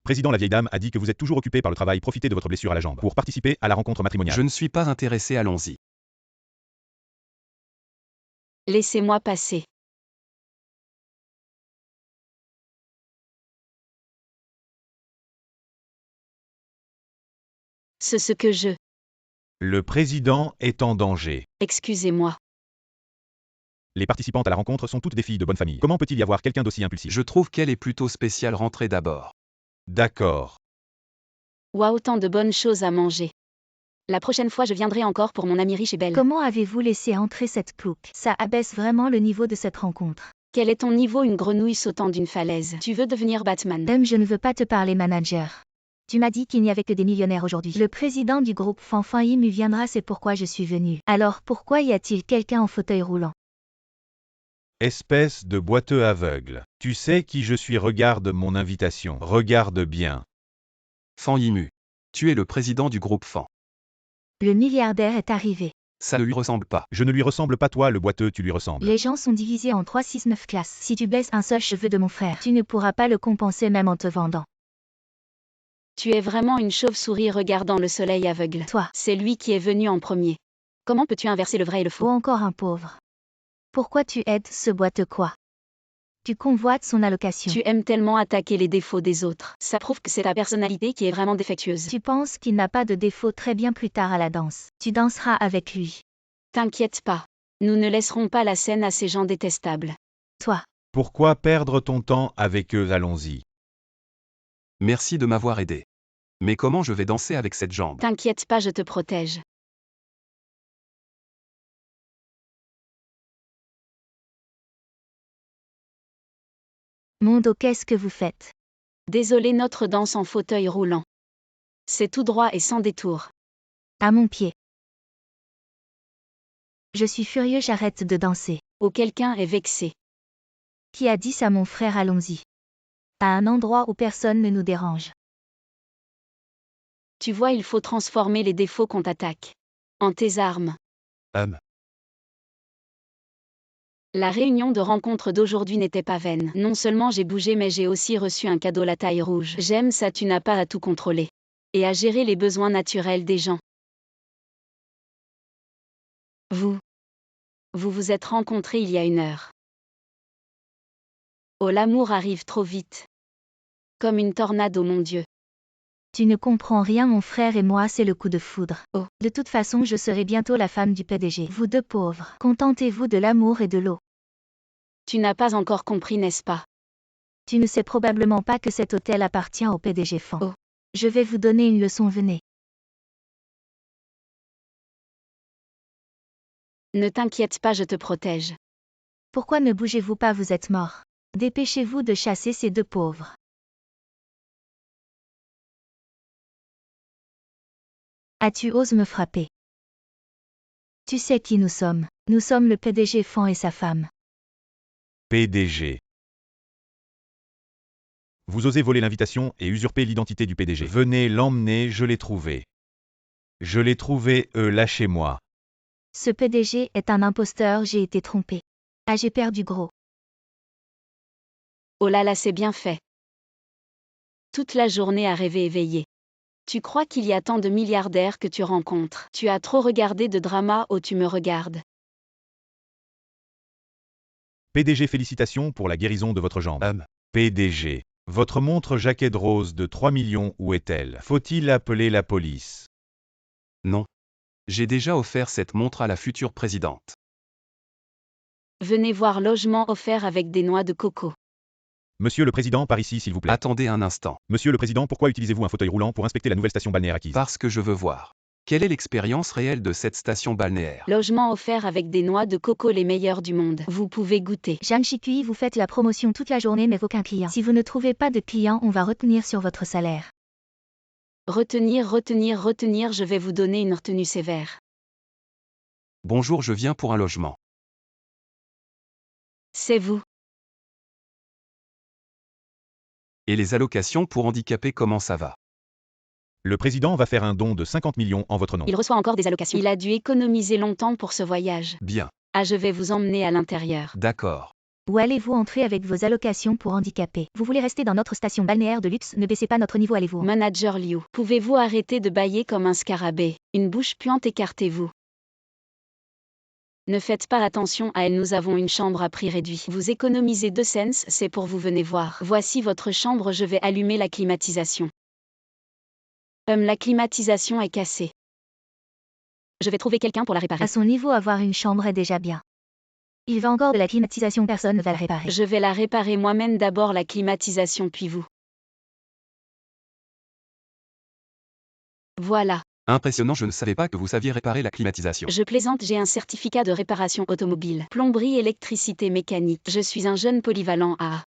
Président, la vieille dame a dit que vous êtes toujours occupé par le travail. Profitez de votre blessure à la jambe pour participer à la rencontre matrimoniale. Je ne suis pas intéressé, allons-y. Laissez-moi passer. Ce que je... Le président est en danger. Excusez-moi. Les participantes à la rencontre sont toutes des filles de bonne famille. Comment peut-il y avoir quelqu'un d'aussi impulsif? Je trouve qu'elle est plutôt spéciale. Rentrez d'abord. D'accord. Waouh, autant de bonnes choses à manger. La prochaine fois, je viendrai encore pour mon amie riche et belle. Comment avez-vous laissé entrer cette plouc? Ça abaisse vraiment le niveau de cette rencontre. Quel est ton niveau? Une grenouille sautant d'une falaise. Tu veux devenir Batman? Je ne veux pas te parler, manager. Tu m'as dit qu'il n'y avait que des millionnaires aujourd'hui. Le président du groupe Fanfan Imu viendra, c'est pourquoi je suis venu. Alors pourquoi y a-t-il quelqu'un en fauteuil roulant? Espèce de boiteux aveugle. Tu sais qui je suis? Regarde mon invitation. Regarde bien. Fan Yimu. Tu es le président du groupe Fan. Le milliardaire est arrivé. Ça ne lui ressemble pas. Je ne lui ressemble pas, toi le boiteux, tu lui ressembles. Les gens sont divisés en 3, 6, 9 classes. Si tu baisses un seul cheveu de mon frère, tu ne pourras pas le compenser même en te vendant. Tu es vraiment une chauve-souris regardant le soleil aveugle. Toi. C'est lui qui est venu en premier. Comment peux-tu inverser le vrai et le Ou faux? encore un pauvre. Pourquoi tu aides ce boiteux quoi? Tu convoites son allocation. Tu aimes tellement attaquer les défauts des autres. Ça prouve que c'est ta personnalité qui est vraiment défectueuse. Tu penses qu'il n'a pas de défaut. Très bien, plus tard à la danse. Tu danseras avec lui. T'inquiète pas. Nous ne laisserons pas la scène à ces gens détestables. Toi. Pourquoi perdre ton temps avec eux? Allons-y. Merci de m'avoir aidé. Mais comment je vais danser avec cette jambe? T'inquiète pas, je te protège. Mondo, qu'est-ce que vous faites? Désolé, notre danse en fauteuil roulant. C'est tout droit et sans détour. À mon pied. Je suis furieux, j'arrête de danser. Oh, quelqu'un est vexé. Qui a dit ça, mon frère? Allons-y. À un endroit où personne ne nous dérange. Tu vois, il faut transformer les défauts qu'on t'attaque en tes armes. La réunion de rencontre d'aujourd'hui n'était pas vaine. Non seulement j'ai bougé, mais j'ai aussi reçu un cadeau, la taille rouge. J'aime ça, tu n'as pas à tout contrôler. Et à gérer les besoins naturels des gens. Vous vous êtes rencontrés il y a 1 heure. Oh, l'amour arrive trop vite. Comme une tornade, oh mon Dieu. Tu ne comprends rien, mon frère et moi, c'est le coup de foudre. Oh. De toute façon, je serai bientôt la femme du PDG. Vous deux pauvres, contentez-vous de l'amour et de l'eau. Tu n'as pas encore compris, n'est-ce pas? Tu ne sais probablement pas que cet hôtel appartient au PDG Fan. Oh. Je vais vous donner une leçon, venez. Ne t'inquiète pas, je te protège. Pourquoi ne bougez-vous pas? Vous êtes mort. Dépêchez-vous de chasser ces deux pauvres. Ah, tu oses me frapper. Tu sais qui nous sommes. Nous sommes le PDG Fan et sa femme. PDG. Vous osez voler l'invitation et usurper l'identité du PDG. Venez l'emmener, je l'ai trouvé. Je l'ai trouvé, lâchez-moi. Ce PDG est un imposteur, j'ai été trompé. Ah, j'ai perdu gros. Oh là là, c'est bien fait. Toute la journée à rêver éveillé. Tu crois qu'il y a tant de milliardaires que tu rencontres? Tu as trop regardé de drama, oh tu me regardes. PDG, félicitations pour la guérison de votre jambe. PDG. Votre montre jaquette rose de 3 millions, où est-elle? Faut-il appeler la police? Non. J'ai déjà offert cette montre à la future présidente. Venez voir, logement offert avec des noix de coco. Monsieur le Président, par ici s'il vous plaît. Attendez un instant. Monsieur le Président, pourquoi utilisez-vous un fauteuil roulant pour inspecter la nouvelle station balnéaire acquise? Parce que je veux voir. Quelle est l'expérience réelle de cette station balnéaire? Logement offert avec des noix de coco, les meilleures du monde. Vous pouvez goûter. Jeanne Chicui, vous faites la promotion toute la journée mais aucun client. Si vous ne trouvez pas de clients, on va retenir sur votre salaire. Retenir, je vais vous donner une retenue sévère. Bonjour, je viens pour un logement. C'est vous. Et les allocations pour handicapés, comment ça va? Le président va faire un don de 50 millions en votre nom. Il reçoit encore des allocations. Il a dû économiser longtemps pour ce voyage. Bien. Ah, je vais vous emmener à l'intérieur. D'accord. Où allez-vous entrer avec vos allocations pour handicapés? Vous voulez rester dans notre station balnéaire de luxe? Ne baissez pas notre niveau, allez-vous. Manager Liu, pouvez-vous arrêter de bâiller comme un scarabée? Une bouche puante, écartez-vous. Ne faites pas attention à elle, nous avons une chambre à prix réduit. Vous économisez 2 cents, c'est pour vous, venez voir. Voici votre chambre, je vais allumer la climatisation. La climatisation est cassée. Je vais trouver quelqu'un pour la réparer. À son niveau, avoir une chambre est déjà bien. Il va encore de la climatisation, personne ne va la réparer. Je vais la réparer moi-même, d'abord la climatisation puis vous. Voilà. Impressionnant, je ne savais pas que vous saviez réparer la climatisation. Je plaisante, j'ai un certificat de réparation automobile, plomberie, électricité, mécanique. Je suis un jeune polyvalent à...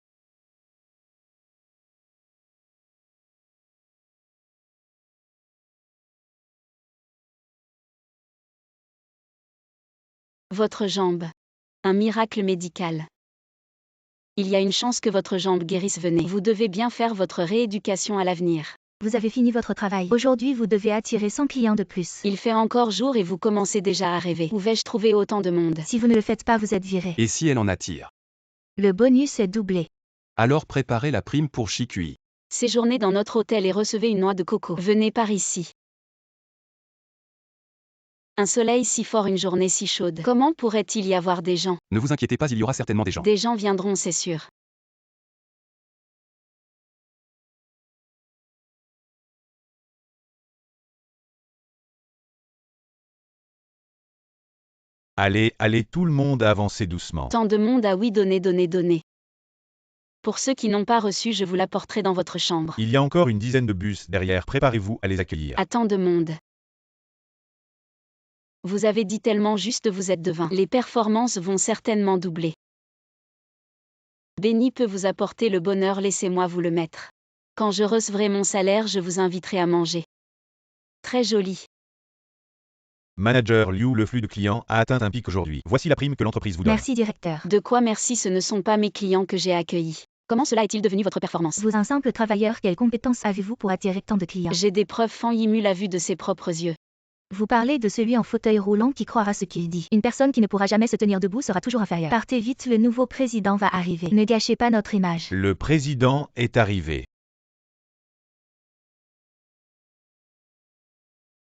Votre jambe. Un miracle médical. Il y a une chance que votre jambe guérisse, venez. Vous devez bien faire votre rééducation à l'avenir. Vous avez fini votre travail. Aujourd'hui, vous devez attirer 100 clients de plus. Il fait encore jour et vous commencez déjà à rêver. Où vais-je trouver autant de monde? Si vous ne le faites pas, vous êtes viré. Et si elle en attire? Le bonus est doublé. Alors préparez la prime pour Shikui. Séjournez dans notre hôtel et recevez une noix de coco. Venez par ici. Un soleil si fort, une journée si chaude. Comment pourrait-il y avoir des gens? Ne vous inquiétez pas, il y aura certainement des gens. Des gens viendront, c'est sûr. Allez, allez, tout le monde avancez doucement. Tant de monde, ah oui, donnez. Pour ceux qui n'ont pas reçu, je vous l'apporterai dans votre chambre. Il y a encore une dizaine de bus derrière, préparez-vous à les accueillir. À tant de monde. Vous avez dit tellement juste, vous êtes devin. Les performances vont certainement doubler. Béni peut vous apporter le bonheur, laissez-moi vous le mettre. Quand je recevrai mon salaire, je vous inviterai à manger. Très joli. Manager Liu, le flux de clients a atteint un pic aujourd'hui. Voici la prime que l'entreprise vous donne. Merci, directeur. De quoi merci, ce ne sont pas mes clients que j'ai accueillis. Comment cela est-il devenu votre performance? Vous, un simple travailleur, quelles compétences avez-vous pour attirer tant de clients? J'ai des preuves, Fan Yimou l'a vu de ses propres yeux. Vous parlez de celui en fauteuil roulant qui croira ce qu'il dit. Une personne qui ne pourra jamais se tenir debout sera toujours inférieure. Partez vite, le nouveau président va arriver. Ne gâchez pas notre image. Le président est arrivé.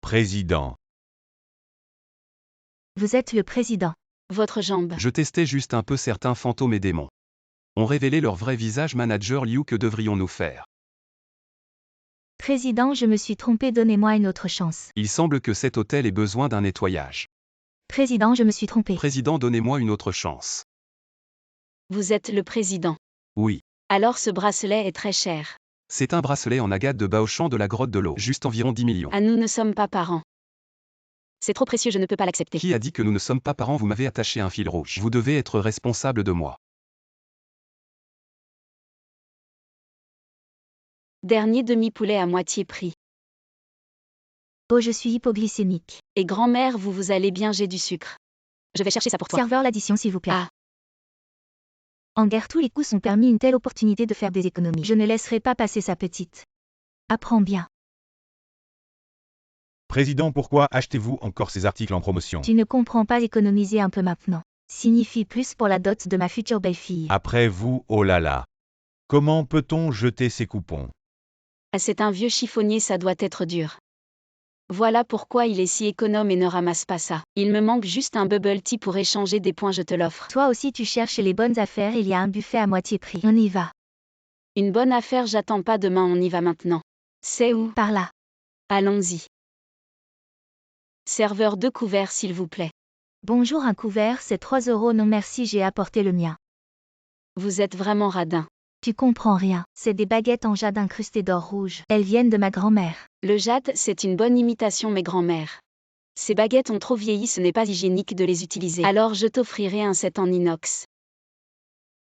Président. Vous êtes le président. Votre jambe. Je testais juste un peu certains fantômes et démons. Ont révélé leur vrai visage. Manager Liu, que devrions-nous faire? Président, je me suis trompé, donnez-moi une autre chance. Il semble que cet hôtel ait besoin d'un nettoyage. Président, je me suis trompé. Président, donnez-moi une autre chance. Vous êtes le président. Oui. Alors ce bracelet est très cher. C'est un bracelet en agate de Baochan de la grotte de l'eau. Juste environ 10 millions. Ah, nous ne sommes pas parents. C'est trop précieux, je ne peux pas l'accepter. Qui a dit que nous ne sommes pas parents? Vous m'avez attaché un fil rouge. Vous devez être responsable de moi. Dernier demi-poulet à moitié prix. Oh, je suis hypoglycémique. Et grand-mère, vous allez bien, j'ai du sucre. Je vais chercher ça pour toi. Serveur, l'addition s'il vous plaît. Ah. En guerre, tous les coups ont permis une telle opportunité de faire des économies. Je ne laisserai pas passer ça, petite. Apprends bien. Président, pourquoi achetez-vous encore ces articles en promotion? Tu ne comprends pas, économiser un peu maintenant. Signifie plus pour la dot de ma future belle-fille. Après vous, oh là là. Comment peut-on jeter ces coupons? Ah, c'est un vieux chiffonnier, ça doit être dur. Voilà pourquoi il est si économe et ne ramasse pas ça. Il me manque juste un bubble tea pour échanger des points, je te l'offre. Toi aussi tu cherches les bonnes affaires, il y a un buffet à moitié prix. On y va. Une bonne affaire, j'attends pas demain, on y va maintenant. C'est où? Par là. Allons-y. Serveur, 2 couverts s'il vous plaît. Bonjour, un couvert c'est 3 €, non merci, j'ai apporté le mien. Vous êtes vraiment radin. Tu comprends rien, c'est des baguettes en jade incrustées d'or rouge. Elles viennent de ma grand-mère. Le jade, c'est une bonne imitation, mes grands-mères. Ces baguettes ont trop vieilli, ce n'est pas hygiénique de les utiliser. Alors je t'offrirai un set en inox.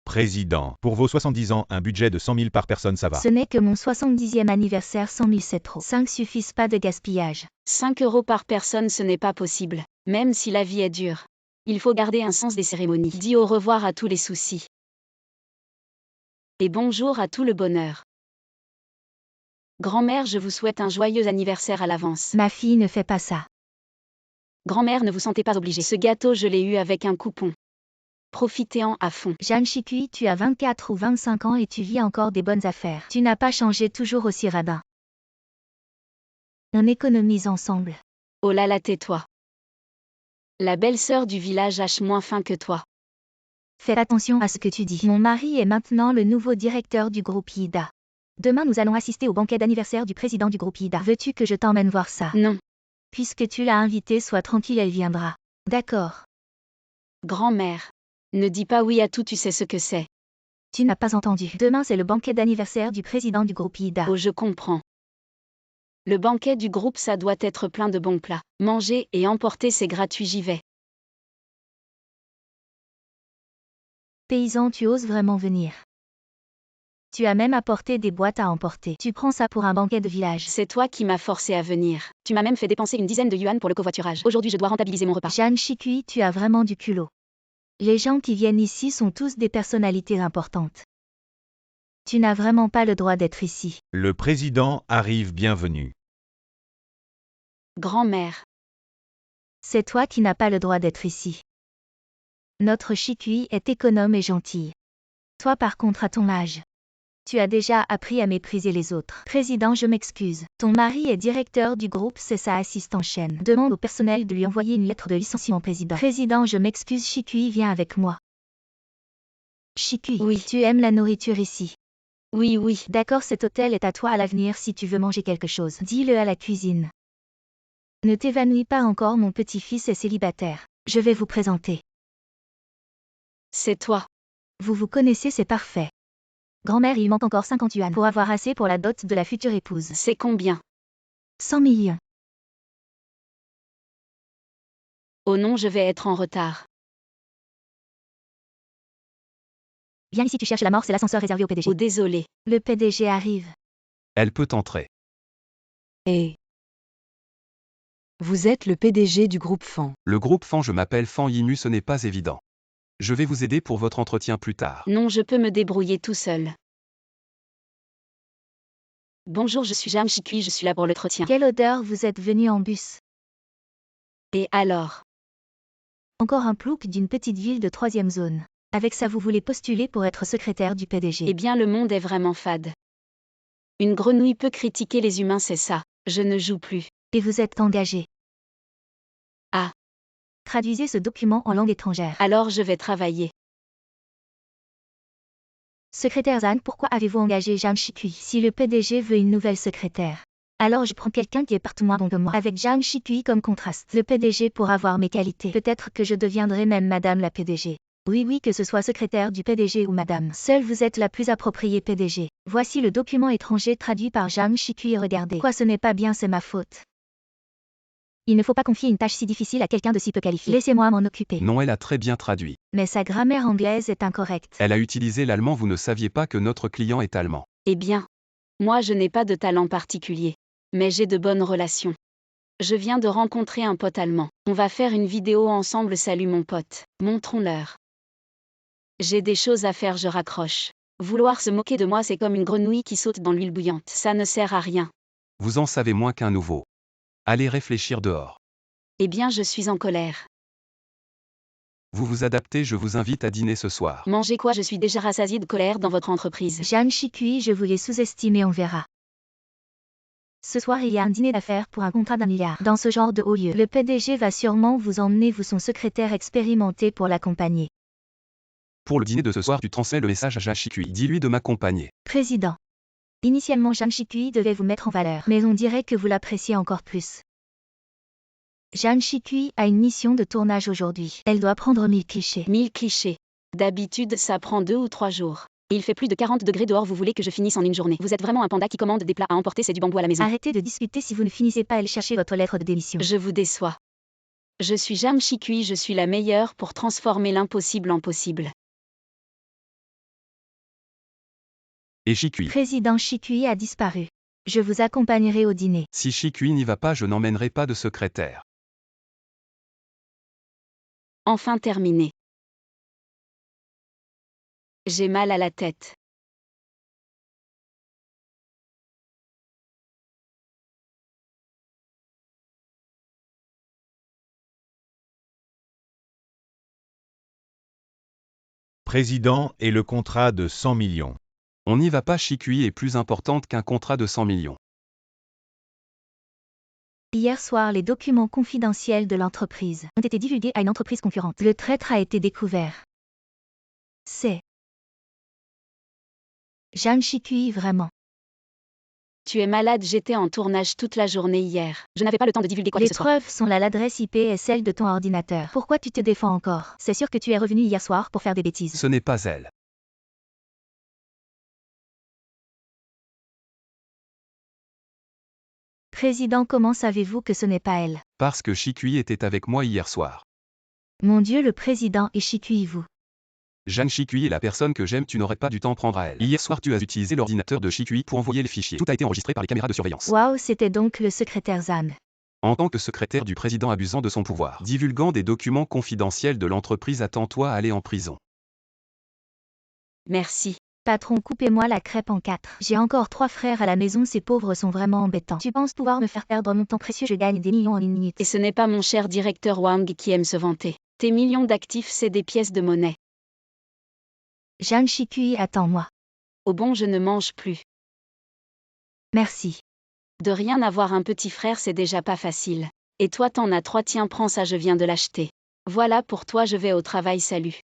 Président, pour vos 70 ans, un budget de 100 000 par personne, ça va. Ce n'est que mon 70e anniversaire, 100 000 c'est trop. 5 suffisent pas de gaspillage. 5 € par personne, ce n'est pas possible. Même si la vie est dure. Il faut garder un sens des cérémonies. Dis au revoir à tous les soucis. Et bonjour à tout le bonheur. Grand-mère, je vous souhaite un joyeux anniversaire à l'avance. Ma fille ne fait pas ça. Grand-mère, ne vous sentez pas obligée. Ce gâteau, je l'ai eu avec un coupon. Profitez-en à fond. Jeanne Chikui, tu as 24 ou 25 ans et tu vis encore des bonnes affaires. Tu n'as pas changé, toujours aussi radin. On économise ensemble. Oh là là, tais-toi. La belle-sœur du village hache moins fin que toi. Fais attention à ce que tu dis. Mon mari est maintenant le nouveau directeur du groupe IDA. Demain nous allons assister au banquet d'anniversaire du président du groupe IDA. Veux-tu que je t'emmène voir ça? Non. Puisque tu l'as invitée, sois tranquille, elle viendra. D'accord. Grand-mère. Ne dis pas oui à tout, tu sais ce que c'est. Tu n'as pas entendu. Demain c'est le banquet d'anniversaire du président du groupe IDA. Oh, je comprends. Le banquet du groupe, ça doit être plein de bons plats. Manger et emporter, c'est gratuit, j'y vais. Paysan, tu oses vraiment venir. Tu as même apporté des boîtes à emporter. Tu prends ça pour un banquet de village. C'est toi qui m'as forcé à venir. Tu m'as même fait dépenser une dizaine de yuan pour le covoiturage. Aujourd'hui, je dois rentabiliser mon repas. Jeanne Chikui, tu as vraiment du culot. Les gens qui viennent ici sont tous des personnalités importantes. Tu n'as vraiment pas le droit d'être ici. Le président arrive, bienvenue. Grand-mère. C'est toi qui n'as pas le droit d'être ici. Notre Chikui est économe et gentille. Toi par contre à ton âge. Tu as déjà appris à mépriser les autres. Président, je m'excuse. Ton mari est directeur du groupe, c'est sa assistante chaîne. Demande au personnel de lui envoyer une lettre de licenciement, président. Président, je m'excuse, Chikui, viens avec moi. Chikui, Oui. Tu aimes la nourriture ici? Oui, oui. D'accord, cet hôtel est à toi à l'avenir si tu veux manger quelque chose. Dis-le à la cuisine. Ne t'évanouis pas encore, mon petit-fils est célibataire. Je vais vous présenter. C'est toi. Vous vous connaissez, c'est parfait. Grand-mère, il manque encore 50 yuan pour avoir assez pour la dot de la future épouse. C'est combien? 100 millions. Oh non, je vais être en retard. Viens ici, tu cherches la mort, c'est l'ascenseur réservé au PDG. Oh, désolé. Le PDG arrive. Elle peut entrer. Et vous êtes le PDG du groupe Fan. Le groupe Fan, je m'appelle Fan Yimu, ce n'est pas évident. Je vais vous aider pour votre entretien plus tard. Non, je peux me débrouiller tout seul. Bonjour, je suis Jeanne Chikui, je suis là pour l'entretien. Quelle odeur, vous êtes venu en bus. Et alors? Encore un plouc d'une petite ville de 3e zone. Avec ça, vous voulez postuler pour être secrétaire du PDG. Eh bien, le monde est vraiment fade. Une grenouille peut critiquer les humains, c'est ça. Je ne joue plus. Et vous êtes engagé. Ah. Traduisez ce document en langue étrangère. Alors je vais travailler. Secrétaire Zhang, pourquoi avez-vous engagé Jeanne Chikui? Si le PDG veut une nouvelle secrétaire, alors je prends quelqu'un qui est partout moins bon que moi. Avec Jeanne Chikui comme contraste, le PDG pourra voir mes qualités. Peut-être que je deviendrai même Madame la PDG. Oui, que ce soit secrétaire du PDG ou Madame. Seule vous êtes la plus appropriée PDG. Voici le document étranger traduit par Jeanne Chikui. Regardez. Quoi, ce n'est pas bien, c'est ma faute. Il ne faut pas confier une tâche si difficile à quelqu'un de si peu qualifié. Laissez-moi m'en occuper. Non, elle a très bien traduit. Mais sa grammaire anglaise est incorrecte. Elle a utilisé l'allemand, vous ne saviez pas que notre client est allemand. Eh bien, moi je n'ai pas de talent particulier. Mais j'ai de bonnes relations. Je viens de rencontrer un pote allemand. On va faire une vidéo ensemble, salut mon pote. Montrons-leur. J'ai des choses à faire, je raccroche. Vouloir se moquer de moi, c'est comme une grenouille qui saute dans l'huile bouillante. Ça ne sert à rien. Vous en savez moins qu'un nouveau. Allez réfléchir dehors. Eh bien, je suis en colère. Vous vous adaptez, je vous invite à dîner ce soir. Mangez quoi? Je suis déjà rassasié de colère dans votre entreprise. Jeanne Chikui, je voulais sous-estimer, on verra. Ce soir, il y a un dîner d'affaires pour un contrat d'1 milliard. Dans ce genre de haut lieu, le PDG va sûrement vous emmener, vous son secrétaire expérimenté pour l'accompagner. Pour le dîner de ce soir, tu transmets le message à Jeanne Chikui. Dis-lui de m'accompagner. Président. Initialement, Jeanne Chikui devait vous mettre en valeur, mais on dirait que vous l'appréciez encore plus. Jeanne Chikui a une mission de tournage aujourd'hui. Elle doit prendre 1000 clichés. 1000 clichés. D'habitude, ça prend 2 ou 3 jours. Il fait plus de 40 degrés dehors, vous voulez que je finisse en une journée. Vous êtes vraiment un panda qui commande des plats à emporter, c'est du bambou à la maison. Arrêtez de discuter, si vous ne finissez pas, allez chercher votre lettre de démission. Je vous déçois. Je suis Jeanne Chikui, je suis la meilleure pour transformer l'impossible en possible. Et Chikui. Président Chikui a disparu. Je vous accompagnerai au dîner. Si Chikui n'y va pas, je n'emmènerai pas de secrétaire. Enfin terminé. J'ai mal à la tête. Président et le contrat de 100 millions. On n'y va pas, Shikui est plus importante qu'un contrat de 100 millions. Hier soir, les documents confidentiels de l'entreprise ont été divulgués à une entreprise concurrente. Le traître a été découvert. C'est Jang Shikui vraiment. Tu es malade, j'étais en tournage toute la journée hier. Je n'avais pas le temps de divulguer quoi que Les ce soit. preuves sont là, l'adresse IP est celle de ton ordinateur. Pourquoi tu te défends encore? C'est sûr que tu es revenu hier soir pour faire des bêtises. Ce n'est pas elle. Président, comment savez-vous que ce n'est pas elle? Parce que Shikui était avec moi hier soir. Mon Dieu, le président et Shikui, vous. Jang Shikui est la personne que j'aime, tu n'aurais pas dû t'en prendre à elle. Hier soir, tu as utilisé l'ordinateur de Shikui pour envoyer les fichiers. Tout a été enregistré par les caméras de surveillance. Waouh, c'était donc le secrétaire Zhang. En tant que secrétaire du président abusant de son pouvoir, divulguant des documents confidentiels de l'entreprise, attends-toi à aller en prison. Merci. Patron, coupez-moi la crêpe en 4. J'ai encore 3 frères à la maison, ces pauvres sont vraiment embêtants. Tu penses pouvoir me faire perdre mon temps précieux? Je gagne des millions en une minute. Et ce n'est pas mon cher directeur Wang qui aime se vanter. Tes millions d'actifs, c'est des pièces de monnaie. Jang Shikui, attends-moi. Au bon, je ne mange plus. Merci. De rien avoir un petit frère, c'est déjà pas facile. Et toi t'en as 3, tiens, prends ça, je viens de l'acheter. Voilà pour toi, je vais au travail, salut.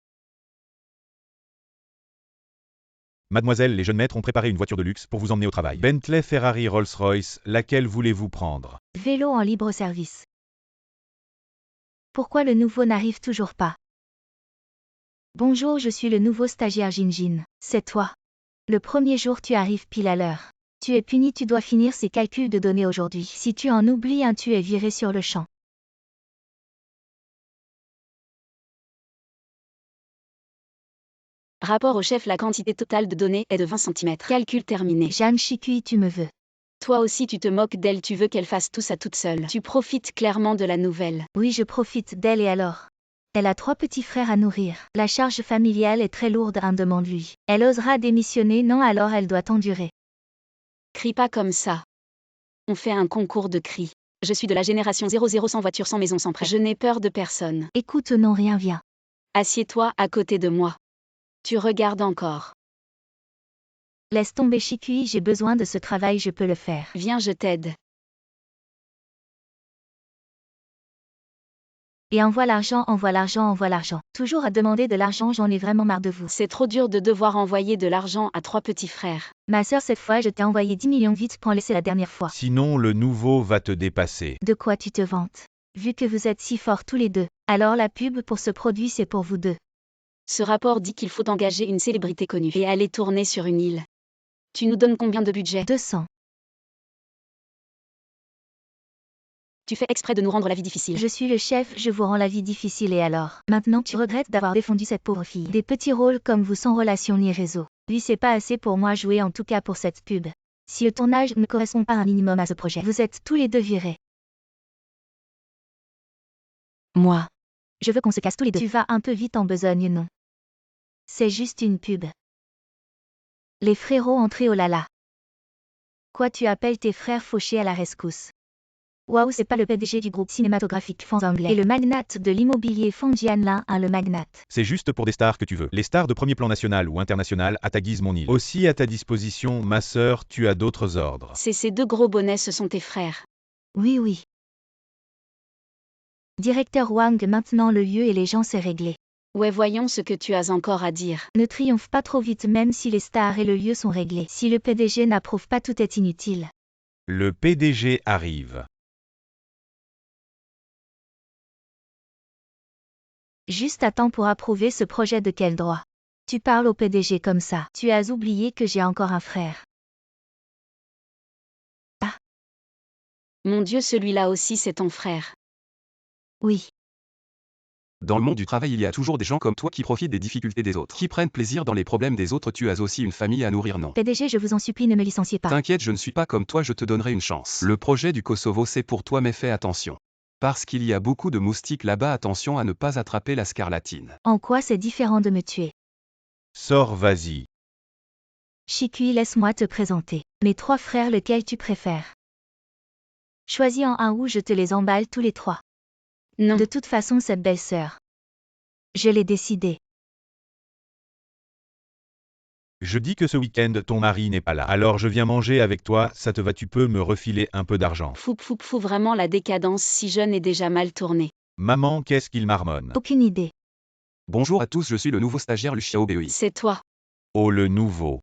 Mademoiselle, les jeunes maîtres ont préparé une voiture de luxe pour vous emmener au travail. Bentley, Ferrari, Rolls-Royce, laquelle voulez-vous prendre? Vélo en libre service. Pourquoi le nouveau n'arrive toujours pas? Bonjour, je suis le nouveau stagiaire Jinjin. C'est toi. Le premier jour, tu arrives pile à l'heure. Tu es puni, tu dois finir ces calculs de données aujourd'hui. Si tu en oublies un, tu es viré sur le champ. Rapport au chef, la quantité totale de données est de 20 cm. Calcul terminé. Jang Shikui, tu me veux. Toi aussi tu te moques d'elle, tu veux qu'elle fasse tout ça toute seule. Tu profites clairement de la nouvelle. Oui, je profite d'elle et alors? Elle a 3 petits frères à nourrir. La charge familiale est très lourde, demande-lui. Elle osera démissionner, non, alors elle doit endurer. Crie pas comme ça. On fait un concours de cris. Je suis de la génération 00, sans voiture, sans maison, sans prêt. Je n'ai peur de personne. Écoute, non, rien, viens. Assieds-toi à côté de moi. Tu regardes encore. Laisse tomber Shikui, j'ai besoin de ce travail, je peux le faire. Viens, je t'aide. Et envoie l'argent, envoie l'argent, envoie l'argent. Toujours à demander de l'argent, j'en ai vraiment marre de vous. C'est trop dur de devoir envoyer de l'argent à 3 petits frères. Ma sœur, cette fois, je t'ai envoyé 10 millions, vite, prends, laisser la dernière fois. Sinon, le nouveau va te dépasser. De quoi tu te vantes? Vu que vous êtes si forts tous les deux, alors la pub pour ce produit, c'est pour vous deux. Ce rapport dit qu'il faut engager une célébrité connue et aller tourner sur une île. Tu nous donnes combien de budget? 200. Tu fais exprès de nous rendre la vie difficile. Je suis le chef, je vous rends la vie difficile et alors? Maintenant tu regrettes d'avoir défendu cette pauvre fille. Des petits rôles comme vous sans relation ni réseau. Lui, c'est pas assez pour moi jouer, en tout cas pour cette pub. Si le tournage ne correspond pas un minimum à ce projet, vous êtes tous les deux virés. Moi. Je veux qu'on se casse tous les deux. Tu vas un peu vite en besogne, non? C'est juste une pub. Les frérots entrés, oh là là. Quoi, tu appelles tes frères fauchés à la rescousse? Waouh, c'est pas le PDG du groupe cinématographique Fans Anglais et le magnate de l'immobilier Fang Jianlin, le magnate. C'est juste pour des stars que tu veux. Les stars de premier plan national ou international à ta guise, mon île. Aussi à ta disposition, ma sœur, tu as d'autres ordres. C'est ces 2 gros bonnets, ce sont tes frères. Oui, oui. Directeur Wang, maintenant le lieu et les gens, c'est réglé. Ouais, voyons ce que tu as encore à dire. Ne triomphe pas trop vite, même si les stars et le lieu sont réglés. Si le PDG n'approuve pas, tout est inutile. Le PDG arrive. Juste à temps pour approuver ce projet, de quel droit? Tu parles au PDG comme ça. Tu as oublié que j'ai encore un frère. Ah. Mon Dieu, celui-là aussi, c'est ton frère. Oui. Dans le monde du travail, il y a toujours des gens comme toi qui profitent des difficultés des autres, qui prennent plaisir dans les problèmes des autres. Tu as aussi une famille à nourrir, non? PDG, je vous en supplie, ne me licenciez pas. T'inquiète, je ne suis pas comme toi, je te donnerai une chance. Le projet du Kosovo, c'est pour toi, mais fais attention. Parce qu'il y a beaucoup de moustiques là-bas, attention à ne pas attraper la scarlatine. En quoi c'est différent de me tuer? Sors, vas-y. Shikui, laisse-moi te présenter. Mes 3 frères, lequel tu préfères? Choisis en un ou je te les emballe tous les 3. Non. De toute façon, cette belle-sœur. Je l'ai décidé. Je dis que ce week-end ton mari n'est pas là. Alors je viens manger avec toi, ça te va, tu peux me refiler un peu d'argent. Fou, vraiment la décadence si jeune est déjà mal tournée. Maman, qu'est-ce qu'il marmonne? Aucune idée. Bonjour à tous, je suis le nouveau stagiaire Lu Xiaobei. C'est toi. Oh le nouveau.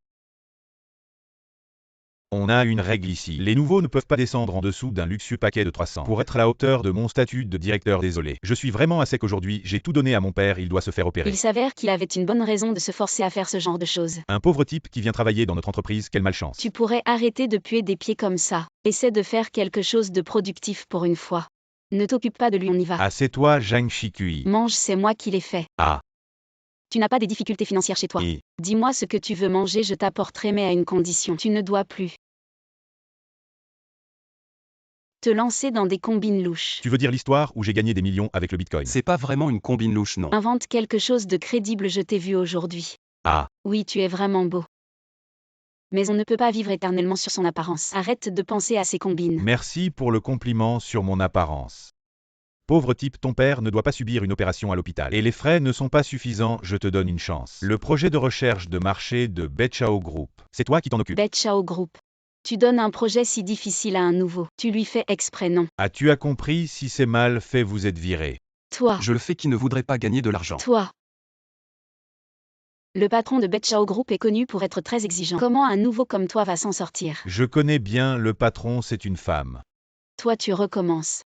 On a une règle ici. Les nouveaux ne peuvent pas descendre en dessous d'un luxueux paquet de 300. Pour être à la hauteur de mon statut de directeur, désolé. Je suis vraiment à sec aujourd'hui, j'ai tout donné à mon père, il doit se faire opérer. Il s'avère qu'il avait une bonne raison de se forcer à faire ce genre de choses. Un pauvre type qui vient travailler dans notre entreprise, quelle malchance. Tu pourrais arrêter de puer des pieds comme ça. Essaie de faire quelque chose de productif pour une fois. Ne t'occupe pas de lui, on y va. Ah, c'est toi, Zhang Shikui. Mange, c'est moi qui l'ai fait. Ah. Tu n'as pas des difficultés financières chez toi. Et Dis-moi ce que tu veux manger, je t'apporterai, mais à une condition. Tu ne dois plus te lancer dans des combines louches. tu veux dire l'histoire où j'ai gagné des millions avec le Bitcoin? C'est pas vraiment une combine louche, non. Invente quelque chose de crédible, je t'ai vu aujourd'hui. Ah. Oui, tu es vraiment beau. Mais on ne peut pas vivre éternellement sur son apparence. Arrête de penser à ces combines. Merci pour le compliment sur mon apparence. Pauvre type, ton père ne doit pas subir une opération à l'hôpital. Et les frais ne sont pas suffisants, je te donne une chance. Le projet de recherche de marché de Betchao Group, c'est toi qui t'en occupes. Betchao Group. Tu donnes un projet si difficile à un nouveau. Tu lui fais exprès, non? As-tu compris, si c'est mal fait, vous êtes viré. Toi. Je le fais qui ne voudrait pas gagner de l'argent. Toi. Le patron de Betchao Group est connu pour être très exigeant. Comment un nouveau comme toi va s'en sortir? Je connais bien le patron, c'est une femme. Toi, tu recommences.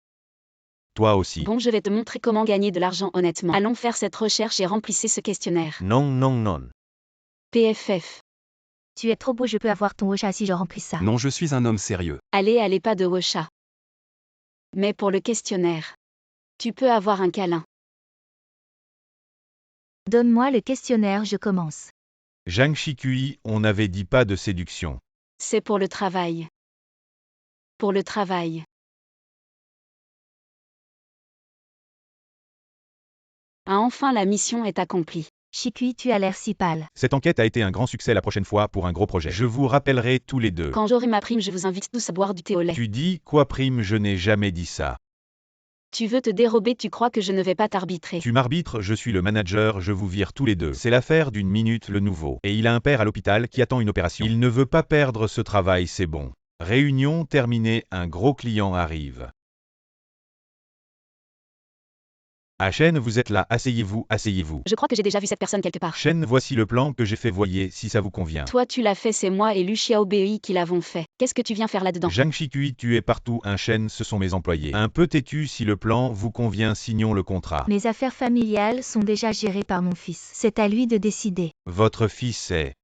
Toi aussi. Bon, je vais te montrer comment gagner de l'argent honnêtement. Allons faire cette recherche et remplissez ce questionnaire. Non. PFF. Tu es trop beau, je peux avoir ton Ocha si je remplis ça. Non, je suis un homme sérieux. Allez, pas de Wosha. Mais pour le questionnaire, tu peux avoir un câlin. Donne-moi le questionnaire, je commence. Zhang Shikui, on n'avait dit pas de séduction. C'est pour le travail. Pour le travail. Ah, enfin la mission est accomplie. Shikui, tu as l'air si pâle. Cette enquête a été un grand succès la prochaine fois pour un gros projet. Je vous rappellerai tous les deux. Quand j'aurai ma prime, je vous invite tous à boire du thé au lait. Tu dis quoi prime? Je n'ai jamais dit ça. Tu veux te dérober, tu crois que je ne vais pas t'arbitrer. Tu m'arbitres, je suis le manager, je vous vire tous les deux. C'est l'affaire d'une minute, le nouveau. Et il a un père à l'hôpital qui attend une opération. Il ne veut pas perdre ce travail, c'est bon. Réunion terminée, un gros client arrive. Ah Chen, vous êtes là, asseyez-vous. Je crois que j'ai déjà vu cette personne quelque part. Chen, voici le plan que j'ai fait, voyez, si ça vous convient. Toi tu l'as fait, c'est moi et Lu Xiaobei qui l'avons fait. Qu'est-ce que tu viens faire là-dedans? Zhang Shikui, tu es partout, un Chen, ce sont mes employés. Un peu têtu, si le plan vous convient, signons le contrat. Mes affaires familiales sont déjà gérées par mon fils. C'est à lui de décider. Votre fils est...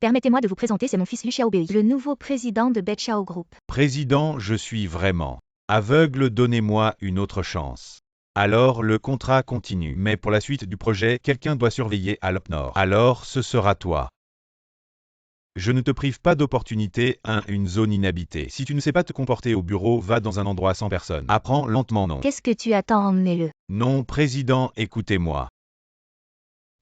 Permettez-moi de vous présenter, c'est mon fils Lu Xiaobei, le nouveau président de Betchao Group. Président, je suis vraiment aveugle, donnez-moi une autre chance. Alors le contrat continue, mais pour la suite du projet, quelqu'un doit surveiller à l'Opnor. Alors ce sera toi. Je ne te prive pas d'opportunité, une zone inhabitée. Si tu ne sais pas te comporter au bureau, va dans un endroit sans personne. Apprends lentement, non. Qu'est-ce que tu attends, emmenez-le. Non, président, écoutez-moi.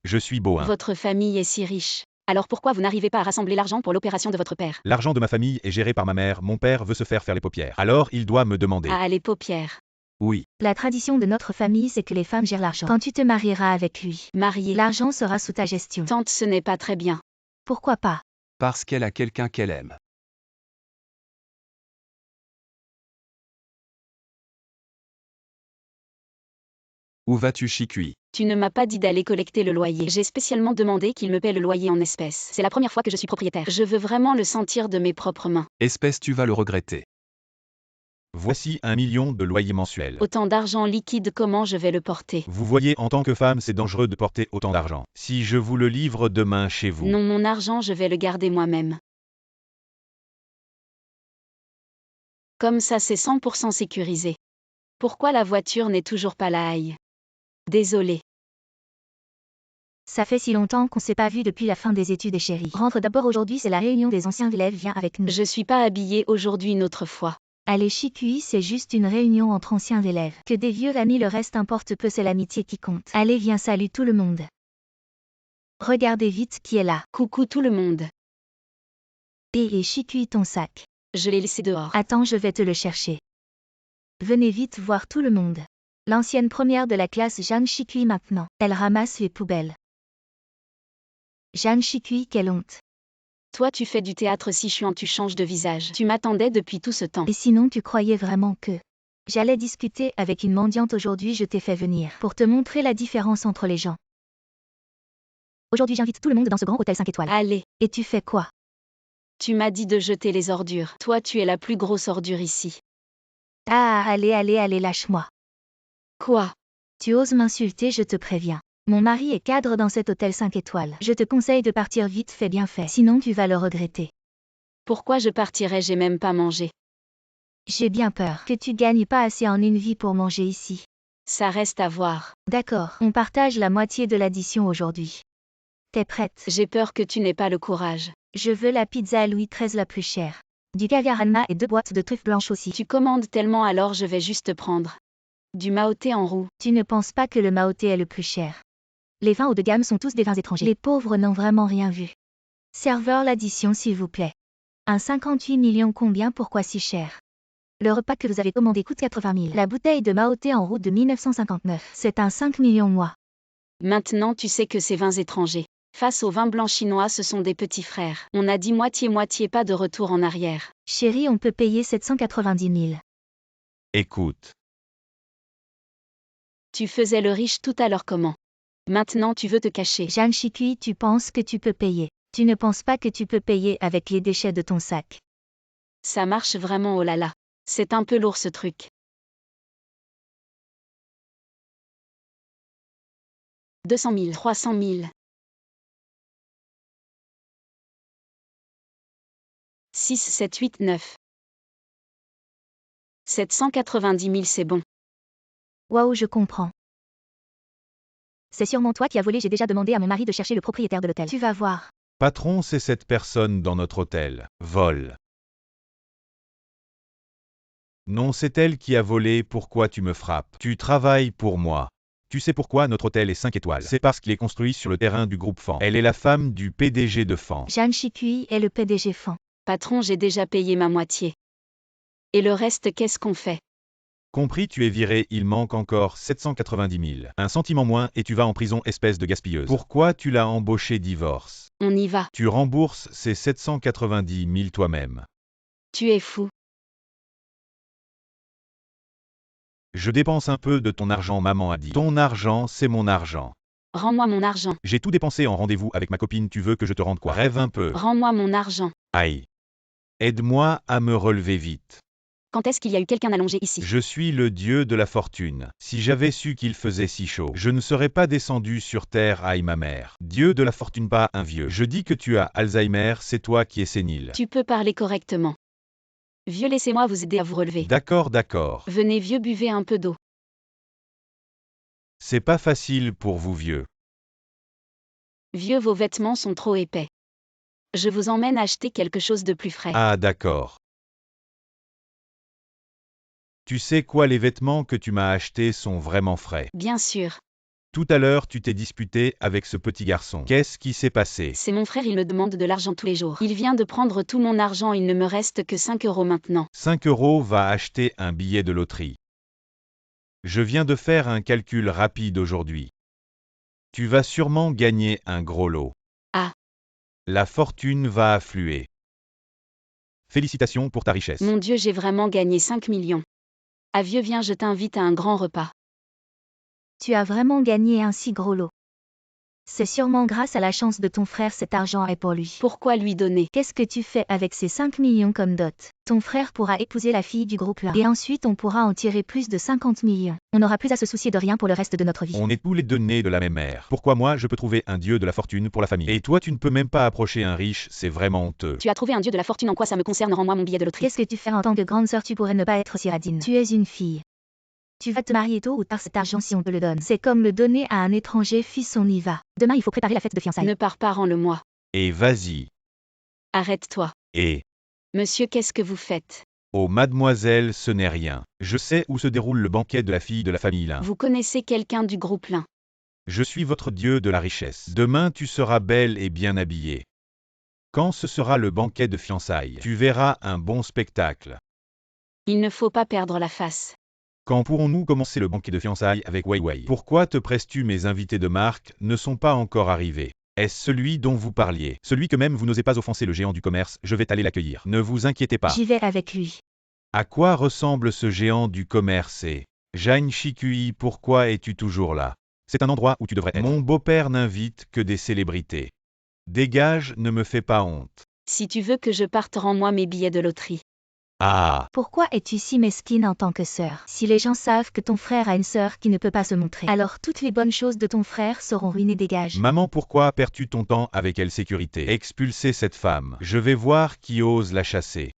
Je suis beau, hein. Votre famille est si riche. Alors pourquoi vous n'arrivez pas à rassembler l'argent pour l'opération de votre père? L'argent de ma famille est géré par ma mère, mon père veut se faire les paupières. Alors il doit me demander. Ah, les paupières. Oui. La tradition de notre famille, c'est que les femmes gèrent l'argent. Quand tu te marieras avec lui, Marié. l'argent sera sous ta gestion. Tante, ce n'est pas très bien. Pourquoi pas? Parce qu'elle a quelqu'un qu'elle aime. Où vas-tu, Shikui? Tu ne m'as pas dit d'aller collecter le loyer. J'ai spécialement demandé qu'il me paie le loyer en espèces. C'est la première fois que je suis propriétaire. Je veux vraiment le sentir de mes propres mains. Espèce, tu vas le regretter. Voici 1 million de loyer mensuel. Autant d'argent liquide, comment je vais le porter? Vous voyez, en tant que femme, c'est dangereux de porter autant d'argent. Si je vous le livre demain chez vous. Non, mon argent, je vais le garder moi-même. Comme ça, c'est 100% sécurisé. Pourquoi la voiture n'est toujours pas là? Aïe. Désolé. Ça fait si longtemps qu'on s'est pas vu depuis la fin des études, chérie. Rentre d'abord, aujourd'hui c'est la réunion des anciens élèves, viens avec nous. Je suis pas habillée aujourd'hui, une autre fois. Allez, Shikui, c'est juste une réunion entre anciens élèves. Que des vieux amis, le reste importe peu, c'est l'amitié qui compte. Allez, viens, salut tout le monde. Regardez vite qui est là. Coucou tout le monde. Et Shikui, ton sac. Je l'ai laissé dehors. Attends, je vais te le chercher. Venez vite voir tout le monde. L'ancienne première de la classe Zhang Shikui maintenant. Elle ramasse les poubelles. Zhang Shikui, quelle honte. Toi tu fais du théâtre si chiant, tu changes de visage. Tu m'attendais depuis tout ce temps. Et sinon tu croyais vraiment que j'allais discuter avec une mendiante aujourd'hui, je t'ai fait venir pour te montrer la différence entre les gens. Aujourd'hui j'invite tout le monde dans ce grand hôtel 5 étoiles. Allez, Et tu fais quoi? tu m'as dit de jeter les ordures. Toi tu es la plus grosse ordure ici. Ah, allez, lâche-moi. Quoi? Tu oses m'insulter, je te préviens. Mon mari est cadre dans cet hôtel 5 étoiles. Je te conseille de partir vite, fais bien fait, sinon tu vas le regretter. Pourquoi je partirais, j'ai même pas mangé. J'ai bien peur que tu gagnes pas assez en une vie pour manger ici. Ça reste à voir. D'accord, on partage la moitié de l'addition aujourd'hui. T'es prête? J'ai peur que tu n'aies pas le courage. Je veux la pizza Louis XIII la plus chère. Du caviar Anna et 2 boîtes de truffes blanches aussi. Tu commandes tellement, alors je vais juste prendre du Maoté en roux. Tu ne penses pas que le Maoté est le plus cher? Les vins haut de gamme sont tous des vins étrangers. Les pauvres n'ont vraiment rien vu. Serveur, l'addition s'il vous plaît. Un 58 millions, combien, pourquoi si cher? Le repas que vous avez commandé coûte 80 000. La bouteille de Maoté en roux de 1959. C'est un 5 millions moi. Maintenant tu sais que ces vins étrangers, face aux vins blancs chinois, ce sont des petits frères. On a dit moitié-moitié, pas de retour en arrière. Chérie, on peut payer 790 000. Écoute. Tu faisais le riche tout à l'heure, comment? Maintenant tu veux te cacher. Zhang Shikui, tu penses que tu peux payer. Tu ne penses pas que tu peux payer avec les déchets de ton sac. Ça marche vraiment, oh là là. C'est un peu lourd ce truc. 200 000, 300 000. 6, 7, 8, 9. 790 000, c'est bon. Waouh, je comprends. C'est sûrement toi qui as volé, j'ai déjà demandé à mon mari de chercher le propriétaire de l'hôtel. Tu vas voir. Patron, c'est cette personne dans notre hôtel. Vol. Non, c'est elle qui a volé, pourquoi tu me frappes? Tu travailles pour moi. Tu sais pourquoi notre hôtel est 5 étoiles? C'est parce qu'il est construit sur le terrain du groupe Fan. Elle est la femme du PDG de Fan. Zhang Shikui est le PDG Fan. Patron, j'ai déjà payé ma moitié. Et le reste, qu'est-ce qu'on fait? Compris, tu es viré, il manque encore 790 000. Un centime en moins et tu vas en prison, espèce de gaspilleuse. Pourquoi tu l'as embauché, divorce? On y va. Tu rembourses ces 790 000 toi-même. Tu es fou. Je dépense un peu de ton argent, maman a dit. Ton argent, c'est mon argent. Rends-moi mon argent. J'ai tout dépensé en rendez-vous avec ma copine, tu veux que je te rende quoi? Rêve un peu. Rends-moi mon argent. Aïe. Aide-moi à me relever vite. Quand est-ce qu'il y a eu quelqu'un allongé ici? Je suis le dieu de la fortune. Si j'avais su qu'il faisait si chaud, je ne serais pas descendu sur terre, aïe ma mère. Dieu de la fortune, pas un vieux. Je dis que tu as Alzheimer, c'est toi qui es sénile. Tu peux parler correctement. Vieux, laissez-moi vous aider à vous relever. D'accord, d'accord. Venez vieux, buvez un peu d'eau. C'est pas facile pour vous vieux. Vieux, vos vêtements sont trop épais. Je vous emmène acheter quelque chose de plus frais. Ah d'accord. Tu sais quoi, les vêtements que tu m'as achetés sont vraiment frais. Bien sûr. Tout à l'heure, tu t'es disputé avec ce petit garçon. Qu'est-ce qui s'est passé? C'est mon frère, il me demande de l'argent tous les jours. Il vient de prendre tout mon argent, il ne me reste que 5 € maintenant. 5 € va acheter un billet de loterie. Je viens de faire un calcul rapide aujourd'hui. Tu vas sûrement gagner un gros lot. Ah. La fortune va affluer. Félicitations pour ta richesse. Mon Dieu, j'ai vraiment gagné 5 millions. Ah vieux, viens, je t'invite à un grand repas. Tu as vraiment gagné un si gros lot. C'est sûrement grâce à la chance de ton frère, cet argent est pour lui. Pourquoi lui donner? Qu'est-ce que tu fais avec ces 5 millions comme dot? Ton frère pourra épouser la fille du groupe là. Et ensuite on pourra en tirer plus de 50 millions. On n'aura plus à se soucier de rien pour le reste de notre vie. On est tous les deux nés de la même mère. Pourquoi moi je peux trouver un dieu de la fortune pour la famille? Et toi tu ne peux même pas approcher un riche, c'est vraiment honteux. Tu as trouvé un dieu de la fortune, en quoi ça me concerne? Rends-moi mon billet de loterie. Qu'est-ce que tu fais en tant que grande sœur? Tu pourrais ne pas être si radine. Tu es une fille. Tu vas te marier tôt ou tard, cet argent si on te le donne. C'est comme le donner à un étranger, fils, on y va. Demain il faut préparer la fête de fiançailles. Ne pars pas, rends-le-moi. Et vas-y. Arrête-toi. Et... Monsieur, qu'est-ce que vous faites? Oh mademoiselle, ce n'est rien. Je sais où se déroule le banquet de la fille de la famille Lin. Vous connaissez quelqu'un du groupe Lin? Je suis votre dieu de la richesse. Demain tu seras belle et bien habillée. Quand ce sera le banquet de fiançailles, tu verras un bon spectacle. Il ne faut pas perdre la face. Quand pourrons-nous commencer le banquet de fiançailles avec Wei Wei? Pourquoi te presses-tu? Mes invités de marque ne sont pas encore arrivés. Est-ce celui dont vous parliez? Celui que même vous n'osez pas offenser, le géant du commerce, je vais aller l'accueillir. Ne vous inquiétez pas. J'y vais avec lui. À quoi ressemble ce géant du commerce et Zhang Shikui, pourquoi es-tu toujours là? C'est un endroit où tu devrais être. Mon beau-père n'invite que des célébrités. Dégage, ne me fais pas honte. Si tu veux que je parte, rends-moi mes billets de loterie. Ah, Pourquoi es-tu si mesquine en tant que sœur? Si les gens savent que ton frère a une sœur qui ne peut pas se montrer, alors toutes les bonnes choses de ton frère seront ruinées. Dégage. maman, pourquoi perds-tu ton temps avec quelle sécurité? Expulsez cette femme. Je vais voir qui ose la chasser.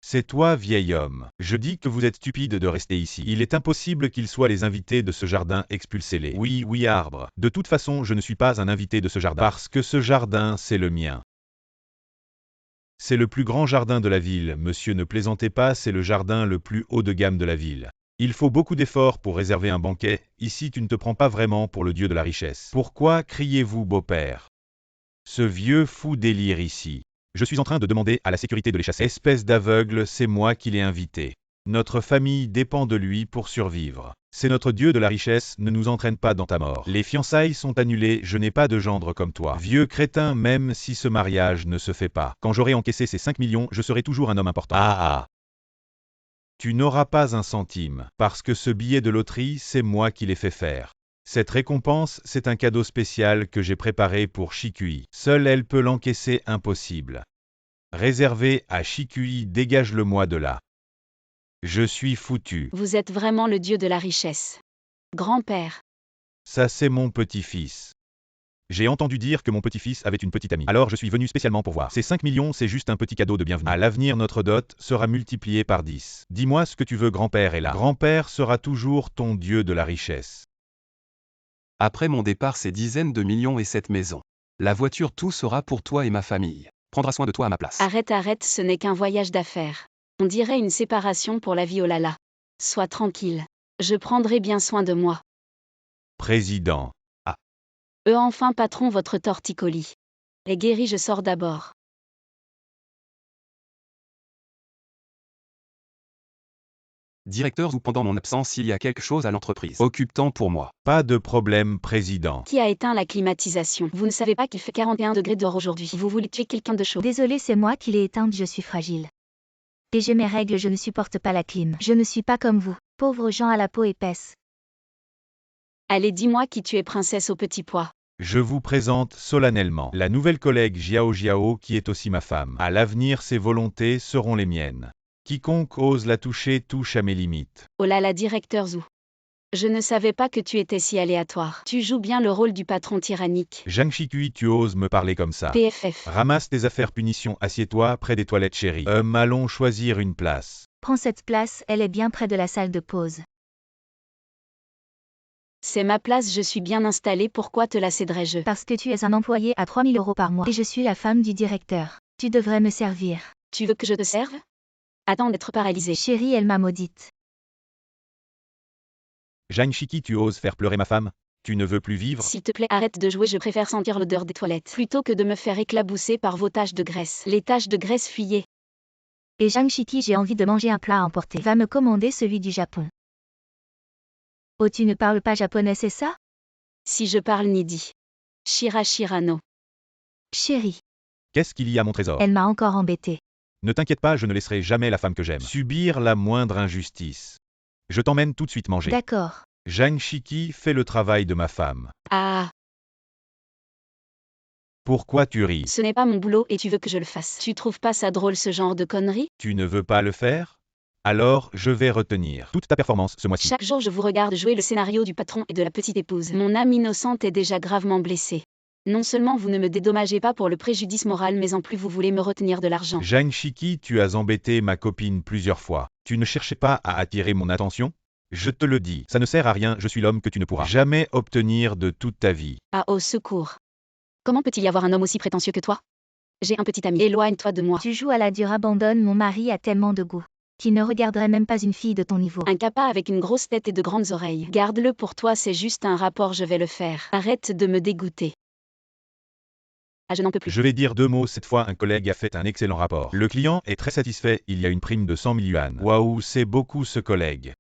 C'est toi, vieil homme. Je dis que vous êtes stupide de rester ici. Il est impossible qu'ils soient les invités de ce jardin, expulsez-les. Oui, oui, arbre. De toute façon, je ne suis pas un invité de ce jardin. Parce que ce jardin, c'est le mien. C'est le plus grand jardin de la ville, monsieur, ne plaisantez pas, c'est le jardin le plus haut de gamme de la ville. Il faut beaucoup d'efforts pour réserver un banquet, ici tu ne te prends pas vraiment pour le dieu de la richesse. Pourquoi criez-vous, beau-père? Ce vieux fou délire ici. Je suis en train de demander à la sécurité de les chasser. Espèce d'aveugle, c'est moi qui l'ai invité. Notre famille dépend de lui pour survivre. C'est notre dieu de la richesse, ne nous entraîne pas dans ta mort. Les fiançailles sont annulées, je n'ai pas de gendre comme toi. Vieux crétin, même si ce mariage ne se fait pas. Quand j'aurai encaissé ces 5 millions, je serai toujours un homme important. Ah. Tu n'auras pas un centime, parce que ce billet de loterie, c'est moi qui l'ai fait faire. Cette récompense, c'est un cadeau spécial que j'ai préparé pour Shikui. Seule elle peut l'encaisser, impossible. Réservé à Shikui, dégage-le-moi de là. Je suis foutu. Vous êtes vraiment le dieu de la richesse. Grand-père. Ça c'est mon petit-fils. J'ai entendu dire que mon petit-fils avait une petite amie. Alors je suis venu spécialement pour voir. Ces 5 millions, c'est juste un petit cadeau de bienvenue. À l'avenir, notre dot sera multipliée par 10. Dis-moi ce que tu veux, grand-père est là. Grand-père sera toujours ton dieu de la richesse. Après mon départ, ces dizaines de millions et cette maison. La voiture, tout sera pour toi et ma famille. Prendras soin de toi à ma place. Arrête, ce n'est qu'un voyage d'affaires. On dirait une séparation pour la vie, oh là là. Sois tranquille. Je prendrai bien soin de moi. Président. Enfin patron, votre torticolis. Est guéri, je sors d'abord. Directeur, ou pendant mon absence, il y a quelque chose à l'entreprise. Occupe-temps pour moi. Pas de problème, président. Qui a éteint la climatisation? Vous ne savez pas qu'il fait 41 degrés dehors aujourd'hui. Vous voulez tuer quelqu'un de chaud? Désolé, c'est moi qui l'ai éteinte, je suis fragile. Et j'ai mes règles, je ne supporte pas la clim. Je ne suis pas comme vous, pauvres gens à la peau épaisse. Allez, dis-moi qui tu es, princesse au petit pois. Je vous présente solennellement la nouvelle collègue Jiao Jiao qui est aussi ma femme. À l'avenir, ses volontés seront les miennes. Quiconque ose la toucher touche à mes limites. Oh là là, directeur Zhou. Je ne savais pas que tu étais si aléatoire. Tu joues bien le rôle du patron tyrannique. Zhang Shikui, tu oses me parler comme ça? PFF. Ramasse tes affaires, punition, assieds-toi près des toilettes, chérie. Allons choisir une place. Prends cette place, elle est bien près de la salle de pause. C'est ma place, je suis bien installée, pourquoi te la céderais-je? Parce que tu es un employé à 3 000 € par mois et je suis la femme du directeur. Tu devrais me servir. Tu veux que je te serve? Attends d'être paralysée. Chérie, elle m'a maudite. Zhang Shiki, tu oses faire pleurer ma femme? Tu ne veux plus vivre? S'il te plaît, arrête de jouer, je préfère sentir l'odeur des toilettes plutôt que de me faire éclabousser par vos taches de graisse. Les taches de graisse, fuyez. Et Zhang Shiki, j'ai envie de manger un plat à emporter. Va me commander celui du Japon. Oh, tu ne parles pas japonais, c'est ça? Si je parle Nidi. Shira Shirano. Chérie. Qu'est-ce qu'il y a, mon trésor? Elle m'a encore embêtée. Ne t'inquiète pas, je ne laisserai jamais la femme que j'aime subir la moindre injustice. Je t'emmène tout de suite manger. D'accord. Zhang Shiki fait le travail de ma femme. Ah, Pourquoi tu ris? ce n'est pas mon boulot et tu veux que je le fasse. Tu trouves pas ça drôle ce genre de conneries? Tu ne veux pas le faire? Alors, je vais retenir toute ta performance ce mois-ci. Chaque jour je vous regarde jouer le scénario du patron et de la petite épouse. Mon âme innocente est déjà gravement blessée. Non seulement vous ne me dédommagez pas pour le préjudice moral, mais en plus vous voulez me retenir de l'argent. Zhang Shiki, tu as embêté ma copine plusieurs fois. Tu ne cherchais pas à attirer mon attention? Je te le dis, ça ne sert à rien, je suis l'homme que tu ne pourras jamais obtenir de toute ta vie. Ah, au secours. Comment peut-il y avoir un homme aussi prétentieux que toi? J'ai un petit ami, éloigne-toi de moi. Tu joues à la dure, abandonne, mon mari a tellement de goût. Qui ne regarderait même pas une fille de ton niveau. Un capa avec une grosse tête et de grandes oreilles. Garde-le pour toi, c'est juste un rapport, je vais le faire. Arrête de me dégoûter. Ah, je n'en peux plus. Je vais dire 2 mots cette fois. Un collègue a fait un excellent rapport. Le client est très satisfait, il y a une prime de 100 000 yuan. Waouh, c'est beaucoup ce collègue.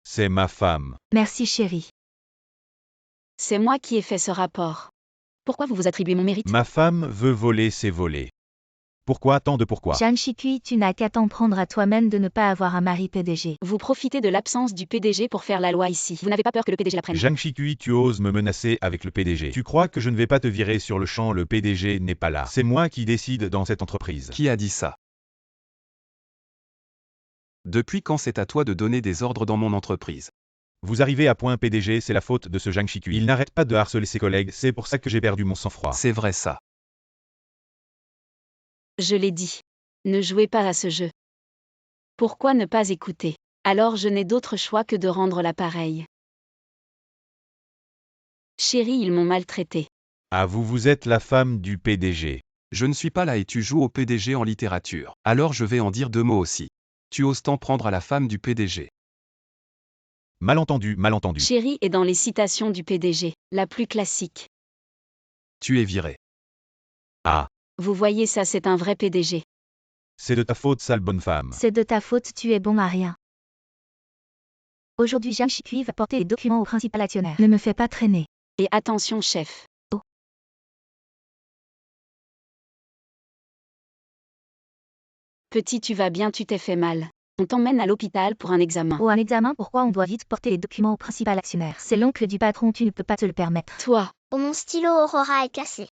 C'est ma femme. Merci chérie. C'est moi qui ai fait ce rapport. Pourquoi vous vous attribuez mon mérite? Ma femme veut voler ses volets. Pourquoi tant de pourquoi? Zhang Shikui, tu n'as qu'à t'en prendre à toi-même de ne pas avoir un mari PDG. Vous profitez de l'absence du PDG pour faire la loi ici. Vous n'avez pas peur que le PDG la prenne? Zhang Shikui, tu oses me menacer avec le PDG. Tu crois que je ne vais pas te virer sur le champ? Le PDG n'est pas là. C'est moi qui décide dans cette entreprise. Qui a dit ça? Depuis quand c'est à toi de donner des ordres dans mon entreprise? Vous arrivez à point PDG, c'est la faute de ce Zhang Shikui. Il n'arrête pas de harceler ses collègues, c'est pour ça que j'ai perdu mon sang-froid. C'est vrai ça. Je l'ai dit. Ne jouez pas à ce jeu. Pourquoi ne pas écouter? Alors je n'ai d'autre choix que de rendre l'appareil. Chérie, ils m'ont maltraité. Ah, vous êtes la femme du PDG. Je ne suis pas là et tu joues au PDG en littérature. Alors je vais en dire 2 mots aussi. Tu oses t'en prendre à la femme du PDG. Malentendu, malentendu. Chérie est dans les citations du PDG, la plus classique. Tu es viré. Ah, Vous voyez ça, c'est un vrai PDG. c'est de ta faute, sale bonne femme. C'est de ta faute, tu es bon à rien. Aujourd'hui, Zhang Shikui va porter les documents au principal actionnaire. Ne me fais pas traîner. Et attention, chef. Oh. Petit, tu vas bien, tu t'es fait mal. On t'emmène à l'hôpital pour un examen. Oh, un examen, pourquoi on doit vite porter les documents au principal actionnaire? C'est l'oncle du patron, tu ne peux pas te le permettre. Toi, Oh, mon stylo Aurora est cassé.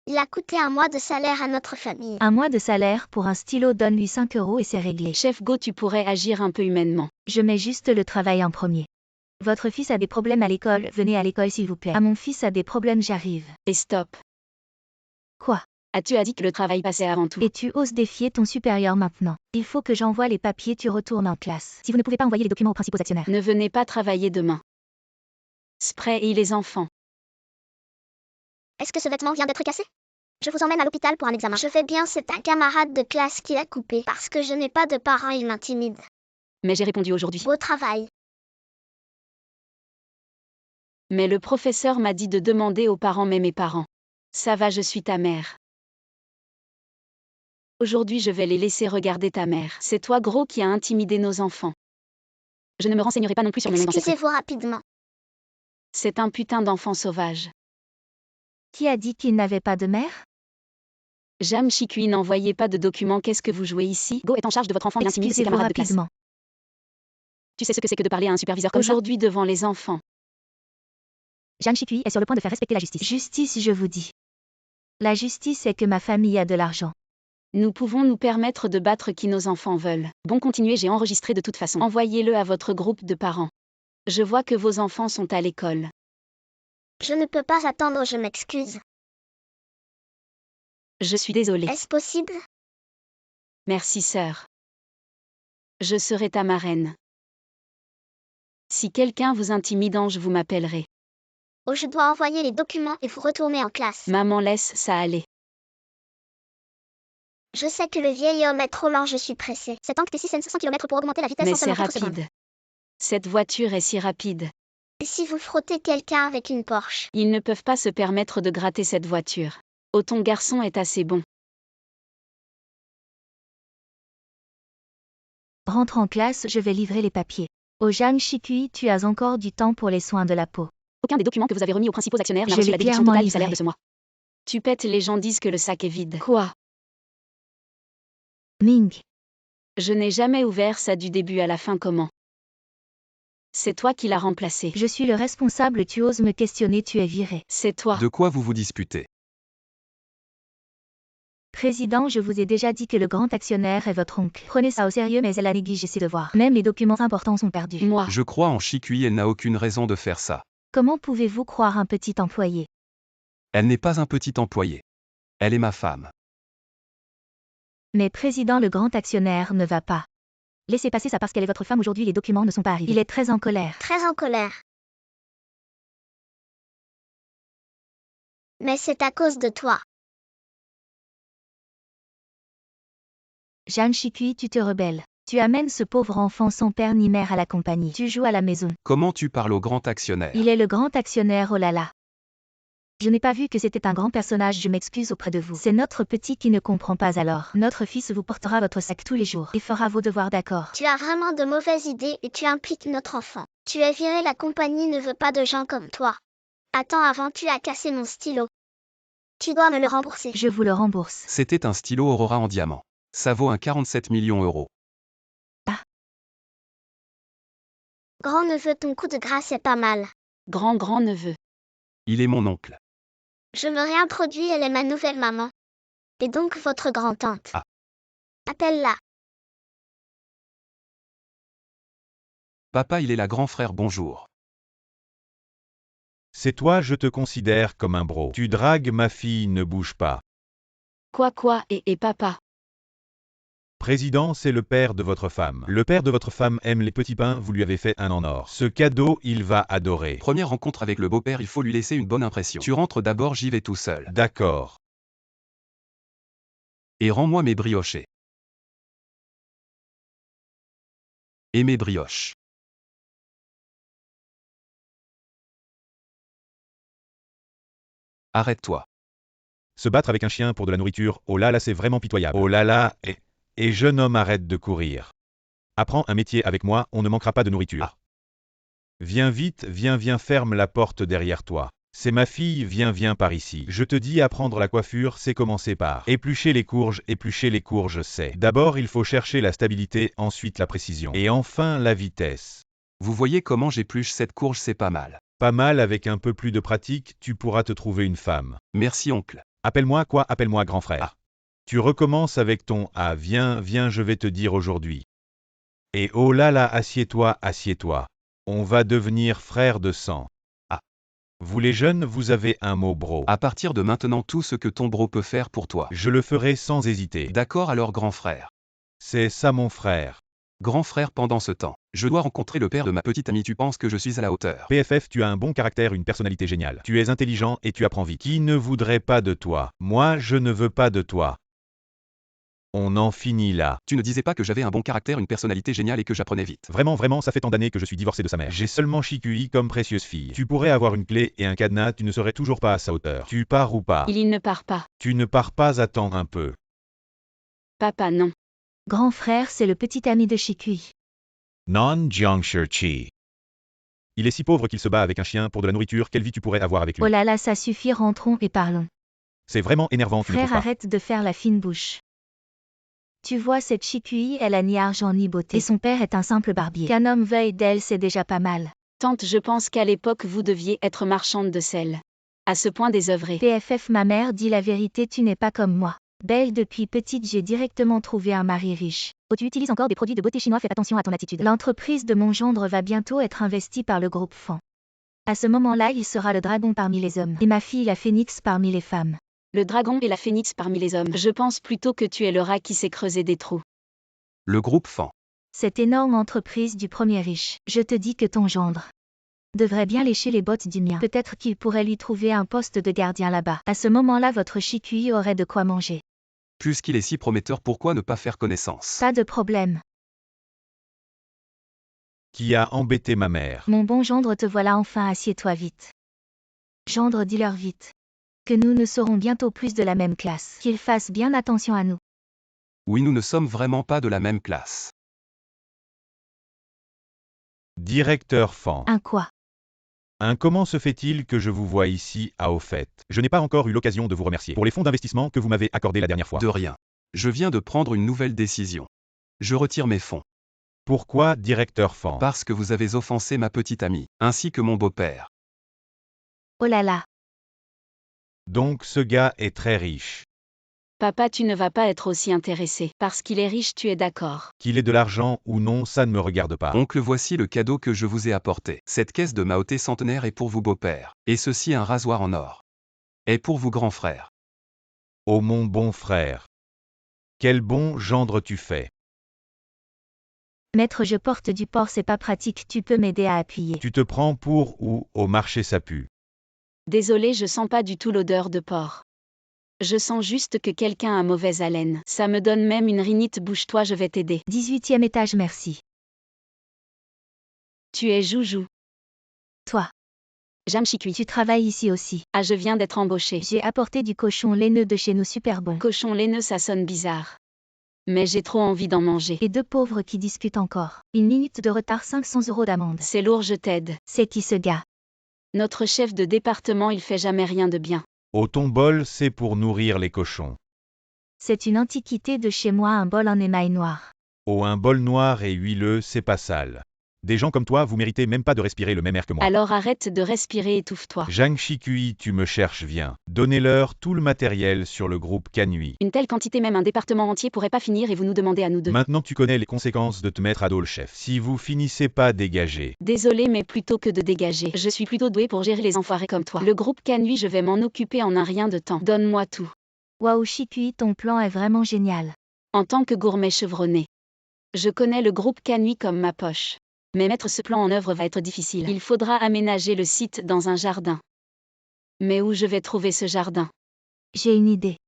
Il a coûté un mois de salaire à notre famille. Un mois de salaire pour un stylo, donne-lui 5 € et c'est réglé. chef Go, tu pourrais agir un peu humainement. Je mets juste le travail en premier. Votre fils a des problèmes à l'école, venez à l'école s'il vous plaît. Ah, mon fils a des problèmes, j'arrive. Et stop. Quoi? As-tu dit que le travail passait avant tout? Et tu oses défier ton supérieur maintenant? Il faut que j'envoie les papiers, tu retournes en classe. Si vous ne pouvez pas envoyer les documents aux principaux actionnaires. Ne venez pas travailler demain. Spray et les enfants. Est-ce que ce vêtement vient d'être cassé? Je vous emmène à l'hôpital pour un examen. Je vais bien, c'est un camarade de classe qui a coupé. Parce que je n'ai pas de parents, il m'intimide. Mais j'ai répondu aujourd'hui. Beau travail. Mais le professeur m'a dit de demander aux parents, mais mes parents. Ça va, je suis ta mère. Aujourd'hui, je vais les laisser regarder ta mère. C'est toi, gros, qui a intimidé nos enfants. Je ne me renseignerai pas non plus sur mon nom dans cette rue. Excusez-vous rapidement. C'est un putain d'enfant sauvage. Qui a dit qu'il n'avait pas de mère? Zhang Shikui, n'envoyez pas de documents, qu'est-ce que vous jouez ici? Go est en charge de votre enfant et intimide ses Excusez-vous camarades de classe. rapidement. Tu sais ce que c'est que de parler à un superviseur comme ça? Aujourd'hui, devant les enfants. Zhang Shikui est sur le point de faire respecter la justice. Justice, je vous dis. La justice est que ma famille a de l'argent. Nous pouvons nous permettre de battre qui nos enfants veulent. Bon, continuez, j'ai enregistré de toute façon. Envoyez-le à votre groupe de parents. Je vois que vos enfants sont à l'école. Je ne peux pas attendre, je m'excuse. Je suis désolée. Est-ce possible? Merci, sœur. Je serai ta marraine. Si quelqu'un vous intimide, Ange, vous m'appellerez. Oh, je dois envoyer les documents et vous retourner en classe. Maman, laisse ça aller. Je sais que le vieil homme est trop lent, je suis pressée. C'est tant que t'es 600 km pour augmenter la vitesse Mais en c'est seulement 4 secondes. rapide. Cette voiture est si rapide. Et si vous frottez quelqu'un avec une Porsche? Ils ne peuvent pas se permettre de gratter cette voiture. Oh, ton garçon est assez bon. Rentre en classe, je vais livrer les papiers. Oh Zhang Shikui, tu as encore du temps pour les soins de la peau. Aucun des documents que vous avez remis aux principaux actionnaires n'a Je reçu l'ai la déduction clairement totale du salaire livré. de ce mois. Tu pètes, les gens disent que le sac est vide. Quoi? Ming. Je n'ai jamais ouvert ça du début à la fin, comment? C'est toi qui l'as remplacé. Je suis le responsable, tu oses me questionner, tu es viré. C'est toi. De quoi vous vous disputez? Président, je vous ai déjà dit que le grand actionnaire est votre oncle. Prenez ça au sérieux, mais elle a négligé ses devoirs. Même les documents importants sont perdus. Moi. Je crois en Shikui, elle n'a aucune raison de faire ça. Comment pouvez-vous croire un petit employé? Elle n'est pas un petit employé. Elle est ma femme. Mais président, le grand actionnaire ne va pas. Laissez passer ça parce qu'elle est votre femme, aujourd'hui les documents ne sont pas arrivés. Il est très en colère. Très en colère. Mais c'est à cause de toi. Zhang Shikui, tu te rebelles. Tu amènes ce pauvre enfant sans père ni mère à la compagnie. Tu joues à la maison. Comment tu parles au grand actionnaire? Il est le grand actionnaire, oh là là. Je n'ai pas vu que c'était un grand personnage, je m'excuse auprès de vous. C'est notre petit qui ne comprend pas alors. Notre fils vous portera votre sac tous les jours et fera vos devoirs, d'accord? Tu as vraiment de mauvaises idées et tu impliques notre enfant. Tu es viré, la compagnie ne veut pas de gens comme toi. Attends, avant tu as cassé mon stylo. Tu dois me le rembourser. Je vous le rembourse. C'était un stylo Aurora en diamant. Ça vaut un 47 millions €. Grand-neveu, ton coup de grâce est pas mal. Grand-grand-neveu. Il est mon oncle. Je me réintroduis, elle est ma nouvelle maman. Et donc votre grand-tante. Ah. Appelle-la. Papa, il est la grand frère, bonjour. C'est toi, je te considère comme un bro. Tu dragues ma fille, ne bouge pas. Quoi, et papa? Président, c'est le père de votre femme. Le père de votre femme aime les petits pains, vous lui avez fait un en or. Ce cadeau, il va adorer. Première rencontre avec le beau-père, il faut lui laisser une bonne impression. Tu rentres d'abord, j'y vais tout seul. D'accord. Et rends-moi mes briochés. Et mes brioches. Arrête-toi. Se battre avec un chien pour de la nourriture, oh là là, c'est vraiment pitoyable. Oh là là, et jeune homme, arrête de courir. Apprends un métier avec moi, on ne manquera pas de nourriture. Viens vite, viens, ferme la porte derrière toi. C'est ma fille, viens par ici. Je te dis, apprendre la coiffure, c'est commencer par éplucher les courges, c'est. D'abord, il faut chercher la stabilité, ensuite la précision, et enfin la vitesse. Vous voyez comment j'épluche cette courge, c'est pas mal. Pas mal, avec un peu plus de pratique, tu pourras te trouver une femme. Merci oncle. Appelle-moi quoi? Appelle-moi grand frère. Tu recommences avec ton « Ah, viens, je vais te dire aujourd'hui. » Et oh là là, assieds-toi. On va devenir frères de sang. Ah. Vous les jeunes, vous avez un mot bro. À partir de maintenant, tout ce que ton bro peut faire pour toi. Je le ferai sans hésiter. D'accord alors grand frère. C'est ça mon frère. Grand frère, pendant ce temps, je dois rencontrer le père de ma petite amie, tu penses que je suis à la hauteur? PFF, tu as un bon caractère, une personnalité géniale. Tu es intelligent et tu apprends vite. Qui ne voudrait pas de toi? Moi, je ne veux pas de toi. On en finit là. Tu ne disais pas que j'avais un bon caractère, une personnalité géniale et que j'apprenais vite. Vraiment, ça fait tant d'années que je suis divorcé de sa mère. J'ai seulement Shikui comme précieuse fille. Tu pourrais avoir une clé et un cadenas, tu ne serais toujours pas à sa hauteur. Tu pars ou pas? Il ne part pas. Tu ne pars pas, attends un peu. Papa, non. Grand frère, c'est le petit ami de Shikui. Non Jiangshi. Il est si pauvre qu'il se bat avec un chien pour de la nourriture, quelle vie tu pourrais avoir avec lui? Oh là là, ça suffit, rentrons et parlons. C'est vraiment énervant, tu ne Frère, trouves pas? arrête de faire la fine bouche. Tu vois, cette Shikui, elle a ni argent ni beauté. Et son père est un simple barbier. Qu'un homme veuille d'elle, c'est déjà pas mal. Tante, je pense qu'à l'époque vous deviez être marchande de sel. À ce point désœuvré. PFF, ma mère dit la vérité, tu n'es pas comme moi. Belle, depuis petite, j'ai directement trouvé un mari riche. Oh, tu utilises encore des produits de beauté chinois, fais attention à ton attitude. L'entreprise de mon gendre va bientôt être investie par le groupe Fan. À ce moment-là, il sera le dragon parmi les hommes. Et ma fille la phénix parmi les femmes. Le dragon et la phénix parmi les hommes. Je pense plutôt que tu es le rat qui s'est creusé des trous. Le groupe Fan. Cette énorme entreprise du premier riche. Je te dis que ton gendre devrait bien lécher les bottes du mien. Peut-être qu'il pourrait lui trouver un poste de gardien là-bas. À ce moment-là, votre Shikui aurait de quoi manger. Puisqu'il est si prometteur, pourquoi ne pas faire connaissance? Pas de problème. Qui a embêté ma mère? Mon bon gendre, te voilà enfin, assieds-toi vite. Gendre, dis-leur vite que nous ne serons bientôt plus de la même classe. Qu'ils fassent bien attention à nous. Oui, nous ne sommes vraiment pas de la même classe. Directeur Fan. Un quoi? Comment se fait-il que je vous vois ici, au fait? Je n'ai pas encore eu l'occasion de vous remercier pour les fonds d'investissement que vous m'avez accordés la dernière fois. De rien. Je viens de prendre une nouvelle décision. Je retire mes fonds. Pourquoi, directeur Fan? Parce que vous avez offensé ma petite amie, ainsi que mon beau-père. Oh là là. Donc ce gars est très riche. Papa, tu ne vas pas être aussi intéressé. Parce qu'il est riche, tu es d'accord. Qu'il ait de l'argent ou non, ça ne me regarde pas. Oncle, voici le cadeau que je vous ai apporté. Cette caisse de Maoté centenaire est pour vous, beau-père. Et ceci, un rasoir en or. Est pour vous, grand frère. Oh mon bon frère. Quel bon gendre tu fais. Maître, je porte du porc, c'est pas pratique, tu peux m'aider à appuyer. Tu te prends pour ou au marché ça pue? Désolé, je sens pas du tout l'odeur de porc. Je sens juste que quelqu'un a mauvaise haleine. Ça me donne même une rhinite, bouge-toi, je vais t'aider. 18e étage, merci. Tu es Joujou. Toi. Jam Chikui. Tu travailles ici aussi. Ah, je viens d'être embauché. J'ai apporté du cochon laineux de chez nous super bon. Cochon laineux, ça sonne bizarre. Mais j'ai trop envie d'en manger. Et deux pauvres qui discutent encore. 1 minute de retard, 500 € d'amende. C'est lourd, je t'aide. C'est qui ce gars? Notre chef de département, il fait jamais rien de bien. Oh, ton bol, c'est pour nourrir les cochons. C'est une antiquité de chez moi, un bol en émail noir. Oh, un bol noir et huileux, c'est pas sale. Des gens comme toi, vous méritez même pas de respirer le même air que moi. Alors arrête de respirer, étouffe-toi. Jang Chikui, tu me cherches, viens. Donnez-leur tout le matériel sur le groupe Kanui. Une telle quantité, même un département entier pourrait pas finir et vous nous demandez à nous deux. Maintenant tu connais les conséquences de te mettre à dos le chef. Si vous finissez pas, dégagez. Désolé, mais plutôt que de dégager, je suis plutôt doué pour gérer les enfoirés comme toi. Le groupe Kanui, je vais m'en occuper en un rien de temps. Donne-moi tout. Waouh Chikui, ton plan est vraiment génial. En tant que gourmet chevronné, je connais le groupe Kanui comme ma poche. Mais mettre ce plan en œuvre va être difficile. Il faudra aménager le site dans un jardin. Mais où je vais trouver ce jardin? J'ai une idée.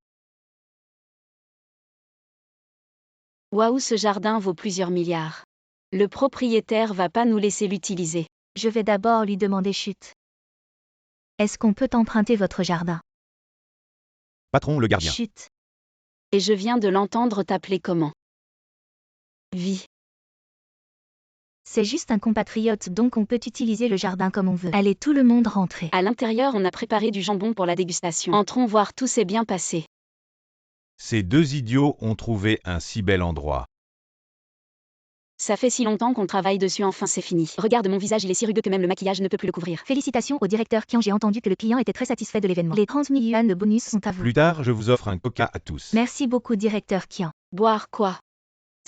Waouh, ce jardin vaut plusieurs milliards. Le propriétaire va pas nous laisser l'utiliser. Je vais d'abord lui demander chut. Est-ce qu'on peut emprunter votre jardin? Patron, le gardien. Chut. Et je viens de l'entendre t'appeler comment? Vie. C'est juste un compatriote, donc on peut utiliser le jardin comme on veut. Allez, tout le monde rentrer. À l'intérieur, on a préparé du jambon pour la dégustation. Entrons voir, tout s'est bien passé. Ces deux idiots ont trouvé un si bel endroit. Ça fait si longtemps qu'on travaille dessus, enfin c'est fini. Regarde mon visage, il est si rugueux que même le maquillage ne peut plus le couvrir. Félicitations au directeur Kian, j'ai entendu que le client était très satisfait de l'événement. Les 30 000 yuan de bonus sont à vous. Plus tard, je vous offre un coca à tous. Merci beaucoup directeur Kian. Boire quoi?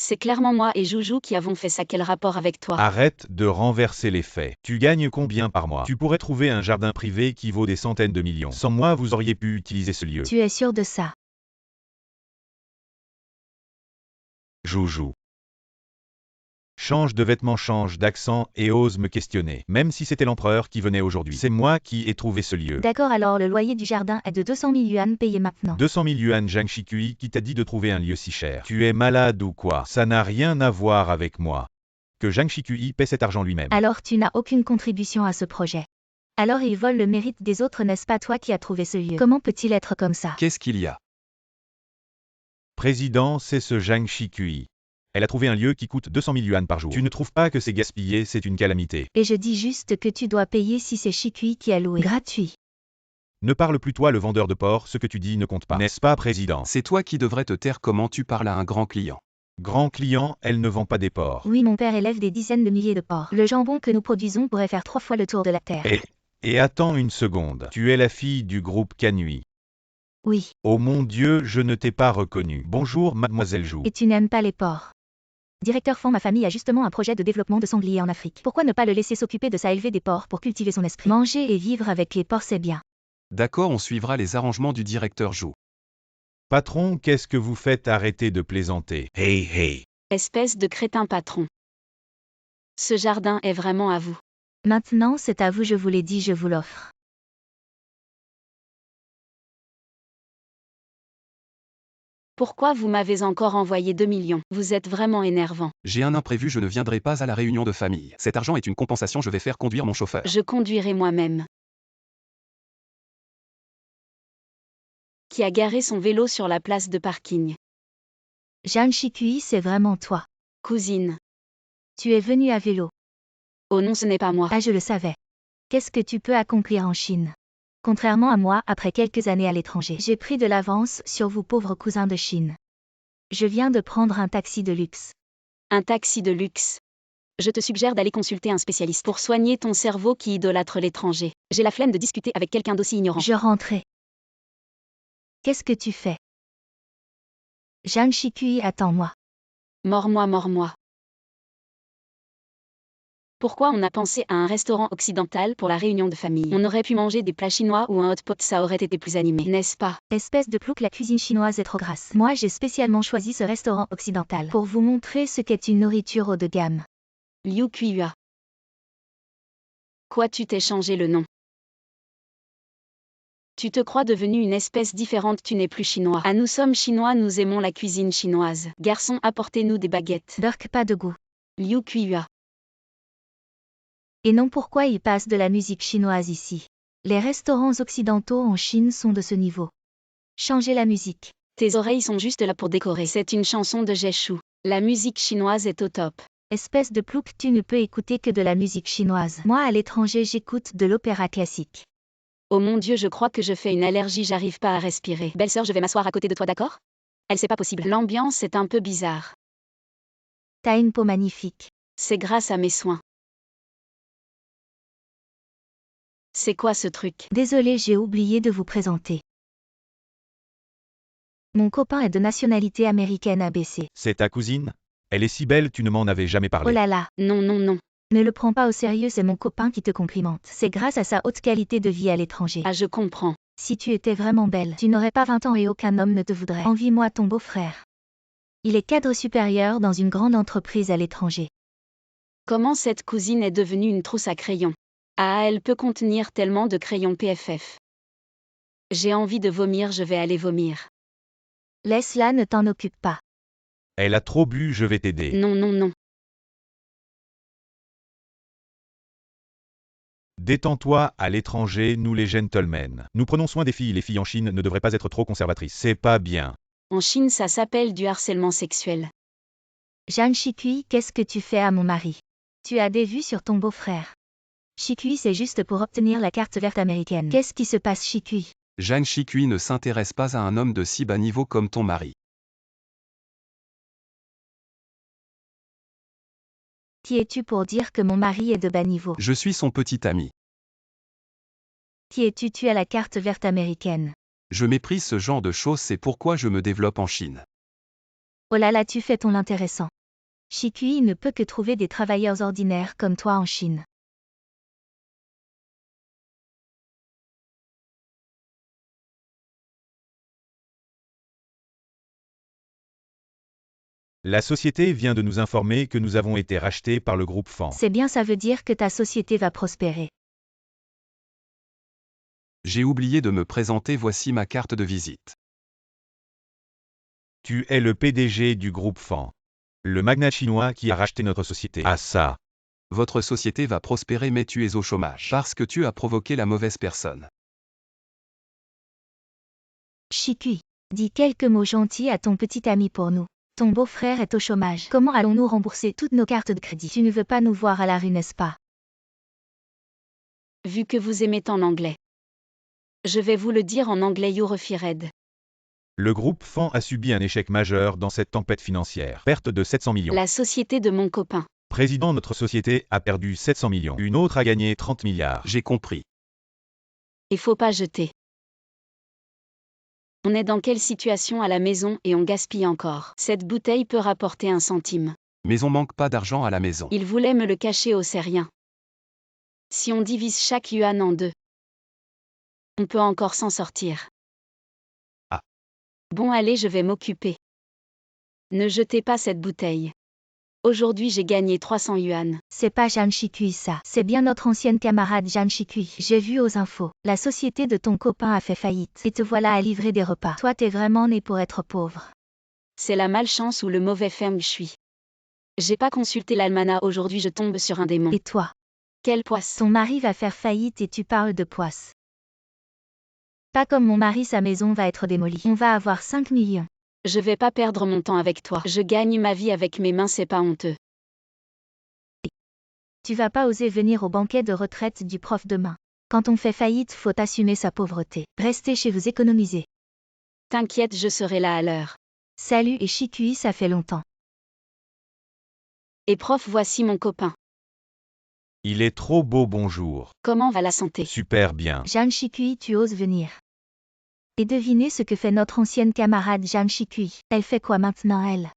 C'est clairement moi et Joujou qui avons fait ça, quel rapport avec toi? Arrête de renverser les faits. Tu gagnes combien par mois? Tu pourrais trouver un jardin privé qui vaut des centaines de millions. Sans moi, vous auriez pu utiliser ce lieu. Tu es sûr de ça? Joujou. Change de vêtements, change d'accent et ose me questionner. Même si c'était l'empereur qui venait aujourd'hui. C'est moi qui ai trouvé ce lieu. D'accord, alors le loyer du jardin est de 200 000 yuan payé maintenant. 200 000 yuan, Jang Chikui, qui t'a dit de trouver un lieu si cher? Tu es malade ou quoi? Ça n'a rien à voir avec moi. Que Jang Chikui paie cet argent lui-même. Alors tu n'as aucune contribution à ce projet. Alors il vole le mérite des autres, n'est-ce pas toi qui as trouvé ce lieu? Comment peut-il être comme ça? Qu'est-ce qu'il y a? Président, c'est ce Jang Chikui. Elle a trouvé un lieu qui coûte 200 000 yuan par jour. Tu ne trouves pas que c'est gaspillé, c'est une calamité? Et je dis juste que tu dois payer si c'est Chikui qui a loué. Gratuit. Ne parle plus toi le vendeur de porc, ce que tu dis ne compte pas. N'est-ce pas, président? C'est toi qui devrais te taire, comment tu parles à un grand client. Grand client, elle ne vend pas des porcs. Oui, mon père élève des dizaines de milliers de porcs. Le jambon que nous produisons pourrait faire 3 fois le tour de la terre. Et attends une seconde. Tu es la fille du groupe Kanui. Oui. Oh mon Dieu, je ne t'ai pas reconnue. Bonjour, mademoiselle Jou. Et tu n'aimes pas les porcs? Directeur Fan, ma famille a justement un projet de développement de sangliers en Afrique. Pourquoi ne pas le laisser s'occuper de ça, élever des porcs pour cultiver son esprit? Manger et vivre avec les porcs, c'est bien. D'accord, on suivra les arrangements du directeur Jou. Patron, qu'est-ce que vous faites? Arrêtez de plaisanter. Hey, hey. Espèce de crétin patron. Ce jardin est vraiment à vous. Maintenant c'est à vous, je vous l'ai dit, je vous l'offre. Pourquoi vous m'avez encore envoyé 2 millions? Vous êtes vraiment énervant. J'ai un imprévu, je ne viendrai pas à la réunion de famille. Cet argent est une compensation, je vais faire conduire mon chauffeur. Je conduirai moi-même. Qui a garé son vélo sur la place de parking? Jang Chikui, c'est vraiment toi. Cousine. Tu es venue à vélo. Oh non, ce n'est pas moi. Ah, je le savais. Qu'est-ce que tu peux accomplir en Chine? Contrairement à moi, après quelques années à l'étranger, j'ai pris de l'avance sur vous pauvres cousins de Chine. Je viens de prendre un taxi de luxe. Un taxi de luxe. Je te suggère d'aller consulter un spécialiste pour soigner ton cerveau qui idolâtre l'étranger. J'ai la flemme de discuter avec quelqu'un d'aussi ignorant. Je rentrais. Qu'est-ce que tu fais? Jang Chikui, attends-moi. Mors-moi, mors-moi. Pourquoi on a pensé à un restaurant occidental pour la réunion de famille? On aurait pu manger des plats chinois ou un hot pot, ça aurait été plus animé, n'est-ce pas? Espèce de plouc, la cuisine chinoise est trop grasse. Moi, j'ai spécialement choisi ce restaurant occidental pour vous montrer ce qu'est une nourriture haut de gamme. Liu Kuiyua. Quoi, tu t'es changé le nom? Tu te crois devenu une espèce différente, tu n'es plus chinois. Ah, nous sommes chinois, nous aimons la cuisine chinoise. Garçon, apportez-nous des baguettes. Burk, pas de goût. Liu Kuiyua. Et non pourquoi il passe de la musique chinoise ici. Les restaurants occidentaux en Chine sont de ce niveau. Changez la musique. Tes oreilles sont juste là pour décorer. C'est une chanson de Jeshu. La musique chinoise est au top. Espèce de plouc, tu ne peux écouter que de la musique chinoise. Moi à l'étranger j'écoute de l'opéra classique. Oh mon Dieu, je crois que je fais une allergie, j'arrive pas à respirer. Belle-sœur, je vais m'asseoir à côté de toi, d'accord? C'est pas possible. L'ambiance est un peu bizarre. T'as une peau magnifique. C'est grâce à mes soins. C'est quoi ce truc? Désolé, j'ai oublié de vous présenter. Mon copain est de nationalité américaine ABC. C'est ta cousine? Elle est si belle, tu ne m'en avais jamais Oh parlé. là là, Non, non, non. ne le prends pas au sérieux, c'est mon copain qui te complimente. C'est grâce à sa haute qualité de vie à l'étranger. Ah, je comprends. Si tu étais vraiment belle, tu n'aurais pas 20 ans et aucun homme ne te voudrait. Envie-moi ton beau-frère. Il est cadre supérieur dans une grande entreprise à l'étranger. Comment cette cousine est devenue une trousse à crayons? Ah, elle peut contenir tellement de crayons PFF. J'ai envie de vomir, je vais aller vomir. Laisse-la, ne t'en occupe pas. Elle a trop bu, je vais t'aider. Non, non, non. Détends-toi, à l'étranger, nous les gentlemen. Nous prenons soin des filles, les filles en Chine ne devraient pas être trop conservatrices. C'est pas bien. En Chine, ça s'appelle du harcèlement sexuel. Jeanne Chikui, qu'est-ce que tu fais à mon mari? Tu as des vues sur ton beau-frère. Chikui, c'est juste pour obtenir la carte verte américaine. Qu'est-ce qui se passe, Chikui? Jeanne Chikui ne s'intéresse pas à un homme de si bas niveau comme ton mari. Qui es-tu pour dire que mon mari est de bas niveau? Je suis son petit ami. Qui es-tu? Tu as la carte verte américaine. Je méprise ce genre de choses, c'est pourquoi je me développe en Chine. Oh là là, tu fais ton intéressant. Chikui ne peut que trouver des travailleurs ordinaires comme toi en Chine. La société vient de nous informer que nous avons été rachetés par le groupe FAN. C'est bien, ça veut dire que ta société va prospérer. J'ai oublié de me présenter, voici ma carte de visite. Tu es le PDG du groupe FAN. Le magnat chinois qui a racheté notre société. Ah ça. Votre société va prospérer mais tu es au chômage. Parce que tu as provoqué la mauvaise personne. Chikui, dis quelques mots gentils à ton petit ami pour nous. Ton beau-frère est au chômage. Comment allons-nous rembourser toutes nos cartes de crédit? Tu ne veux pas nous voir à la rue, n'est-ce pas? Vu que vous aimez tant l'anglais. Je vais vous le dire en anglais, you refired. Le groupe FAN a subi un échec majeur dans cette tempête financière. Perte de 700 millions. La société de mon copain. Président, notre société a perdu 700 millions. Une autre a gagné 30 milliards. J'ai compris. Il faut pas jeter. On est dans quelle situation à la maison et on gaspille encore? Cette bouteille peut rapporter 1 centime. Mais on manque pas d'argent à la maison. Il voulait me le cacher au sérien. Si on divise chaque yuan en 2, on peut encore s'en sortir. Ah. Bon allez, je vais m'occuper. Ne jetez pas cette bouteille. Aujourd'hui j'ai gagné 300 yuan. C'est pas Jeanne Chikui ça. C'est bien notre ancienne camarade Jeanne Chikui. J'ai vu aux infos. La société de ton copain a fait faillite. Et te voilà à livrer des repas. Toi t'es vraiment né pour être pauvre. C'est la malchance ou le mauvais feng shui. J'ai pas consulté l'almanach aujourd'hui, je tombe sur un démon. Et toi? Quel poisse. Ton mari va faire faillite et tu parles de poisse. Pas comme mon mari, sa maison va être démolie. On va avoir 5 millions. Je vais pas perdre mon temps avec toi. Je gagne ma vie avec mes mains, c'est pas honteux. Tu vas pas oser venir au banquet de retraite du prof demain. Quand on fait faillite, faut assumer sa pauvreté. Restez chez vous économiser. T'inquiète, je serai là à l'heure. Salut et Chikui, ça fait longtemps. Et prof, voici mon copain. Il est trop beau, bonjour. Comment va la santé? Super bien. Jeanne Chikui, tu oses venir. Et devinez ce que fait notre ancienne camarade Jeanne Chikui. Elle fait quoi maintenant elle?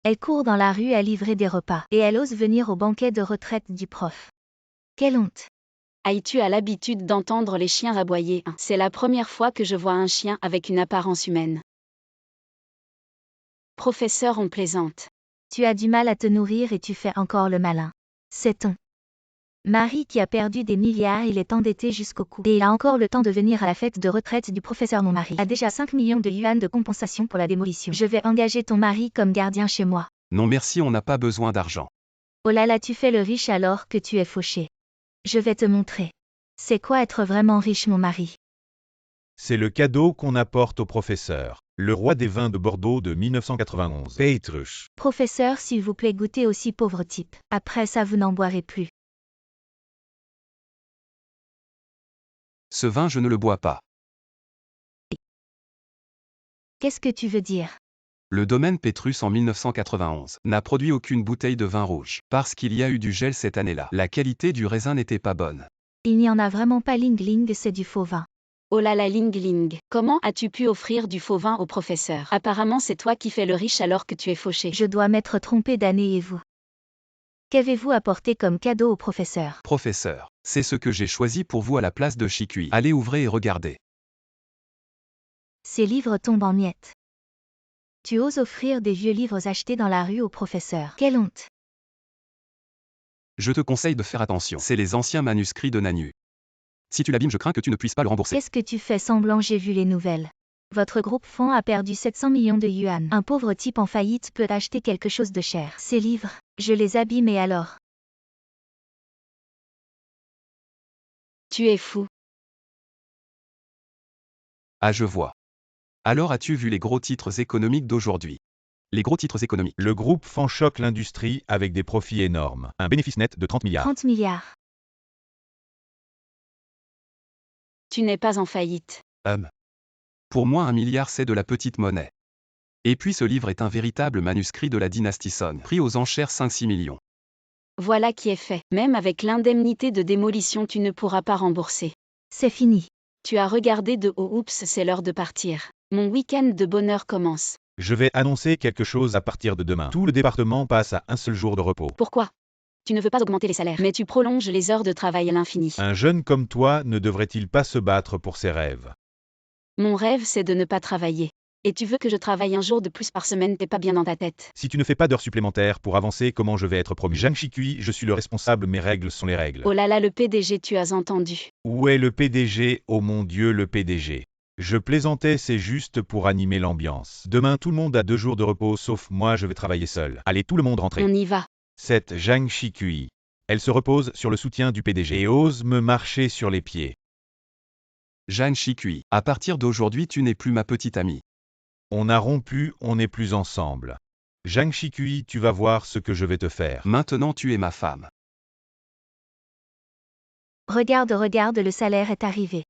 Elle court dans la rue à livrer des repas. Et elle ose venir au banquet de retraite du prof. Quelle honte! Aïe, tu as l'habitude d'entendre les chiens aboyer. C'est la première fois que je vois un chien avec une apparence humaine. Professeur, on plaisante. Tu as du mal à te nourrir et tu fais encore le malin. C'est ton mari qui a perdu des milliards, il est endetté jusqu'au cou. Et il a encore le temps de venir à la fête de retraite du professeur. Mon mari a déjà 5 millions de yuan de compensation pour la démolition. Je vais engager ton mari comme gardien chez moi. Non merci, on n'a pas besoin d'argent. Oh là là, tu fais le riche alors que tu es fauché. Je vais te montrer. C'est quoi être vraiment riche, mon mari? C'est le cadeau qu'on apporte au professeur. Le roi des vins de Bordeaux de 1991. Petrus. Professeur, s'il vous plaît, goûtez aussi, pauvre type. Après ça, vous n'en boirez plus. Ce vin je ne le bois pas. Qu'est-ce que tu veux dire? Le domaine Petrus en 1991 n'a produit aucune bouteille de vin rouge, parce qu'il y a eu du gel cette année-là. La qualité du raisin n'était pas bonne. Il n'y en a vraiment pas, Ling Ling, c'est du faux vin. Oh là là, Ling Ling, comment as-tu pu offrir du faux vin au professeur? Apparemment c'est toi qui fais le riche alors que tu es fauché. Je dois m'être trompé d'année et vous. Qu'avez-vous apporté comme cadeau au professeur? Professeur, c'est ce que j'ai choisi pour vous à la place de Chicui. Allez, ouvrez et regardez. Ces livres tombent en miettes. Tu oses offrir des vieux livres achetés dans la rue au professeur. Quelle honte! Je te conseille de faire attention. C'est les anciens manuscrits de Nanu. Si tu l'abîmes, je crains que tu ne puisses pas le rembourser. Qu'est-ce que tu fais semblant? J'ai vu les nouvelles. Votre groupe fonds a perdu 700 millions de yuan. Un pauvre type en faillite peut acheter quelque chose de cher. Ces livres, je les abîme et alors? Tu es fou. Ah, je vois. Alors as-tu vu les gros titres économiques d'aujourd'hui? Les gros titres économiques. Le groupe FAN choque l'industrie avec des profits énormes. Un bénéfice net de 30 milliards. 30 milliards. Tu n'es pas en faillite. Pour moi, 1 milliard c'est de la petite monnaie. Et puis ce livre est un véritable manuscrit de la dynastie Song, pris aux enchères 5-6 millions. Voilà qui est fait. Même avec l'indemnité de démolition tu ne pourras pas rembourser. C'est fini. Tu as regardé de haut, oups, c'est l'heure de partir. Mon week-end de bonheur commence. Je vais annoncer quelque chose à partir de demain. Tout le département passe à un seul jour de repos. Pourquoi? Tu ne veux pas augmenter les salaires, mais tu prolonges les heures de travail à l'infini. Un jeune comme toi ne devrait-il pas se battre pour ses rêves? Mon rêve, c'est de ne pas travailler. Et tu veux que je travaille un jour de plus par semaine, t'es pas bien dans ta tête. Si tu ne fais pas d'heures supplémentaires pour avancer, comment je vais être promu? Zhang Shikui, je suis le responsable, mes règles sont les règles. Oh là là, le PDG, tu as entendu. Où est le PDG? Oh mon Dieu, le PDG. Je plaisantais, c'est juste pour animer l'ambiance. Demain, tout le monde a 2 jours de repos, sauf moi, je vais travailler seul. Allez, tout le monde rentrez. On y va. Cette Zhang Shikui. Elle se repose sur le soutien du PDG et ose me marcher sur les pieds. Jeanne Chicui, à partir d'aujourd'hui tu n'es plus ma petite amie. On a rompu, on n'est plus ensemble. Zhang Shikui, tu vas voir ce que je vais te faire. Maintenant tu es ma femme. Regarde, regarde, le salaire est arrivé.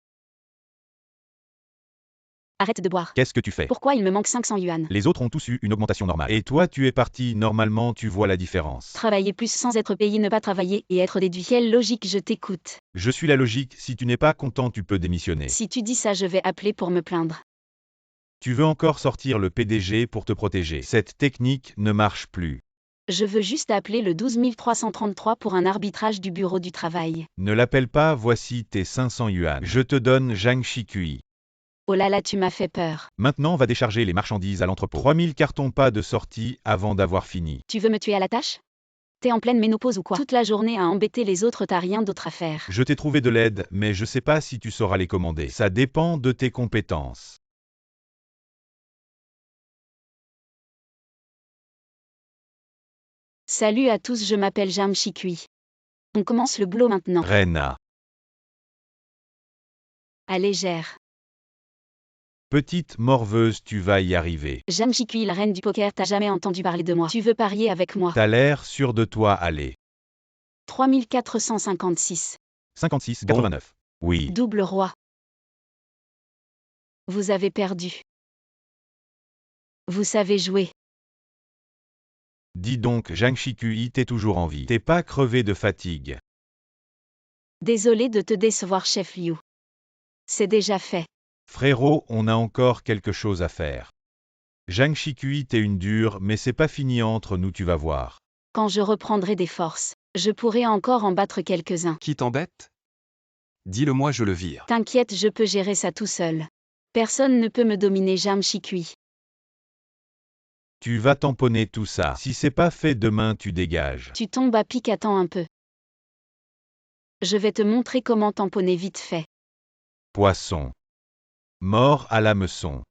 Arrête de boire. Qu'est-ce que tu fais? Pourquoi il me manque 500 yuan? Les autres ont tous eu une augmentation normale. Et toi, tu es parti, normalement, tu vois la différence. Travailler plus sans être payé, ne pas travailler et être déduit. Quelle logique, je t'écoute. Je suis la logique, si tu n'es pas content, tu peux démissionner. Si tu dis ça, je vais appeler pour me plaindre. Tu veux encore sortir le PDG pour te protéger. Cette technique ne marche plus. Je veux juste appeler le 12 333 pour un arbitrage du bureau du travail. Ne l'appelle pas, voici tes 500 yuan. Je te donne Zhang Shikui. Oh là là, tu m'as fait peur. Maintenant, va décharger les marchandises à l'entrepôt. 3000 cartons pas de sortie avant d'avoir fini. Tu veux me tuer à la tâche? T'es en pleine ménopause ou quoi? Toute la journée à embêter les autres, t'as rien d'autre à faire. Je t'ai trouvé de l'aide, mais je sais pas si tu sauras les commander. Ça dépend de tes compétences. Salut à tous, je m'appelle Jam Shikui. On commence le boulot maintenant. Rena. Allez, gère. Petite morveuse, tu vas y arriver. Jam Shikui, la reine du poker, t'as jamais entendu parler de moi. Tu veux parier avec moi? T'as l'air sûr de toi, allez. 3456. 56,89. Oui. Double roi. Vous avez perdu. Vous savez jouer. Dis donc, Zhang Shikui, t'es toujours en vie. T'es pas crevé de fatigue. Désolé de te décevoir, chef Liu. C'est déjà fait. Frérot, on a encore quelque chose à faire. Zhang Shikui, t'es une dure, mais c'est pas fini entre nous, tu vas voir. Quand je reprendrai des forces, je pourrai encore en battre quelques-uns. Qui t'embête? Dis-le-moi, je le vire. T'inquiète, je peux gérer ça tout seul. Personne ne peut me dominer, Jam Shikui. Tu vas tamponner tout ça. Si c'est pas fait demain, tu dégages. Tu tombes à pic, attends un peu. Je vais te montrer comment tamponner vite fait. Poisson. Mort à l'hameçon.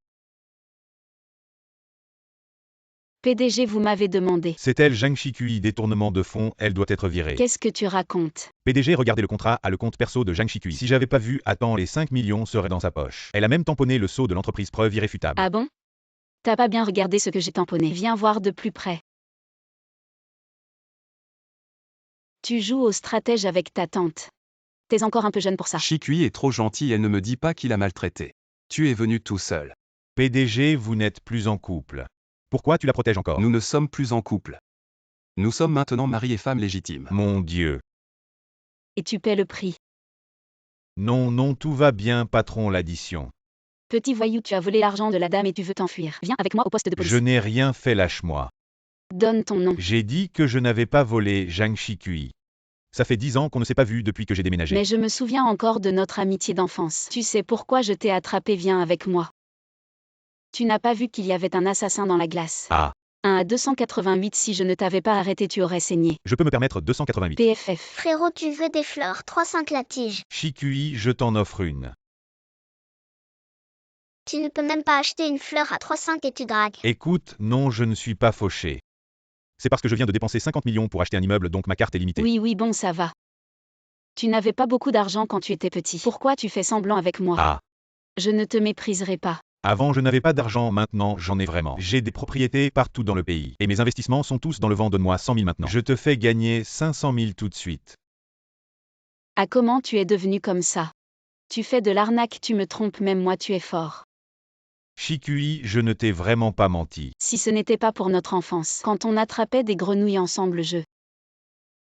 PDG, vous m'avez demandé. C'est elle Zhang Shikui, détournement de fonds, elle doit être virée. Qu'est-ce que tu racontes? PDG, regardez le contrat à le compte perso de Zhang Shikui. Si j'avais pas vu, attends, les 5 millions seraient dans sa poche. Elle a même tamponné le sceau de l'entreprise, preuve irréfutable. Ah bon? T'as pas bien regardé ce que j'ai tamponné. Viens voir de plus près. Tu joues au stratège avec ta tante. T'es encore un peu jeune pour ça. Shikui est trop gentil, elle ne me dit pas qu'il a maltraité. Tu es venu tout seul. PDG, vous n'êtes plus en couple. Pourquoi tu la protèges encore? Nous ne sommes plus en couple. Nous sommes maintenant mari et femme légitimes. Mon Dieu. Et tu paies le prix. Non, non, tout va bien, patron, l'addition. Petit voyou, tu as volé l'argent de la dame et tu veux t'enfuir. Viens avec moi au poste de police. Je n'ai rien fait, lâche-moi. Donne ton nom. J'ai dit que je n'avais pas volé Zhang Shikui. Ça fait 10 ans qu'on ne s'est pas vu depuis que j'ai déménagé. Mais je me souviens encore de notre amitié d'enfance. Tu sais pourquoi je t'ai attrapé, viens avec moi. Tu n'as pas vu qu'il y avait un assassin dans la glace. Ah. 1 à 288, si je ne t'avais pas arrêté, tu aurais saigné. Je peux me permettre 288. PFF. Frérot, tu veux des fleurs, 3,5 la tige. Shikui, je t'en offre une. Tu ne peux même pas acheter une fleur à 3,5 et tu dragues. Écoute, non, je ne suis pas fauché. C'est parce que je viens de dépenser 50 millions pour acheter un immeuble, donc ma carte est limitée. Oui, bon, ça va. Tu n'avais pas beaucoup d'argent quand tu étais petit. Pourquoi tu fais semblant avec moi? Ah. Je ne te mépriserai pas. Avant, je n'avais pas d'argent, maintenant, j'en ai vraiment. J'ai des propriétés partout dans le pays. Et mes investissements sont tous dans le vent, donne-moi 100 000 maintenant. Je te fais gagner 500 000 tout de suite. Ah, comment tu es devenu comme ça? Tu fais de l'arnaque, tu me trompes, même moi tu es fort. Shikui, je ne t'ai vraiment pas menti. Si ce n'était pas pour notre enfance, quand on attrapait des grenouilles ensemble,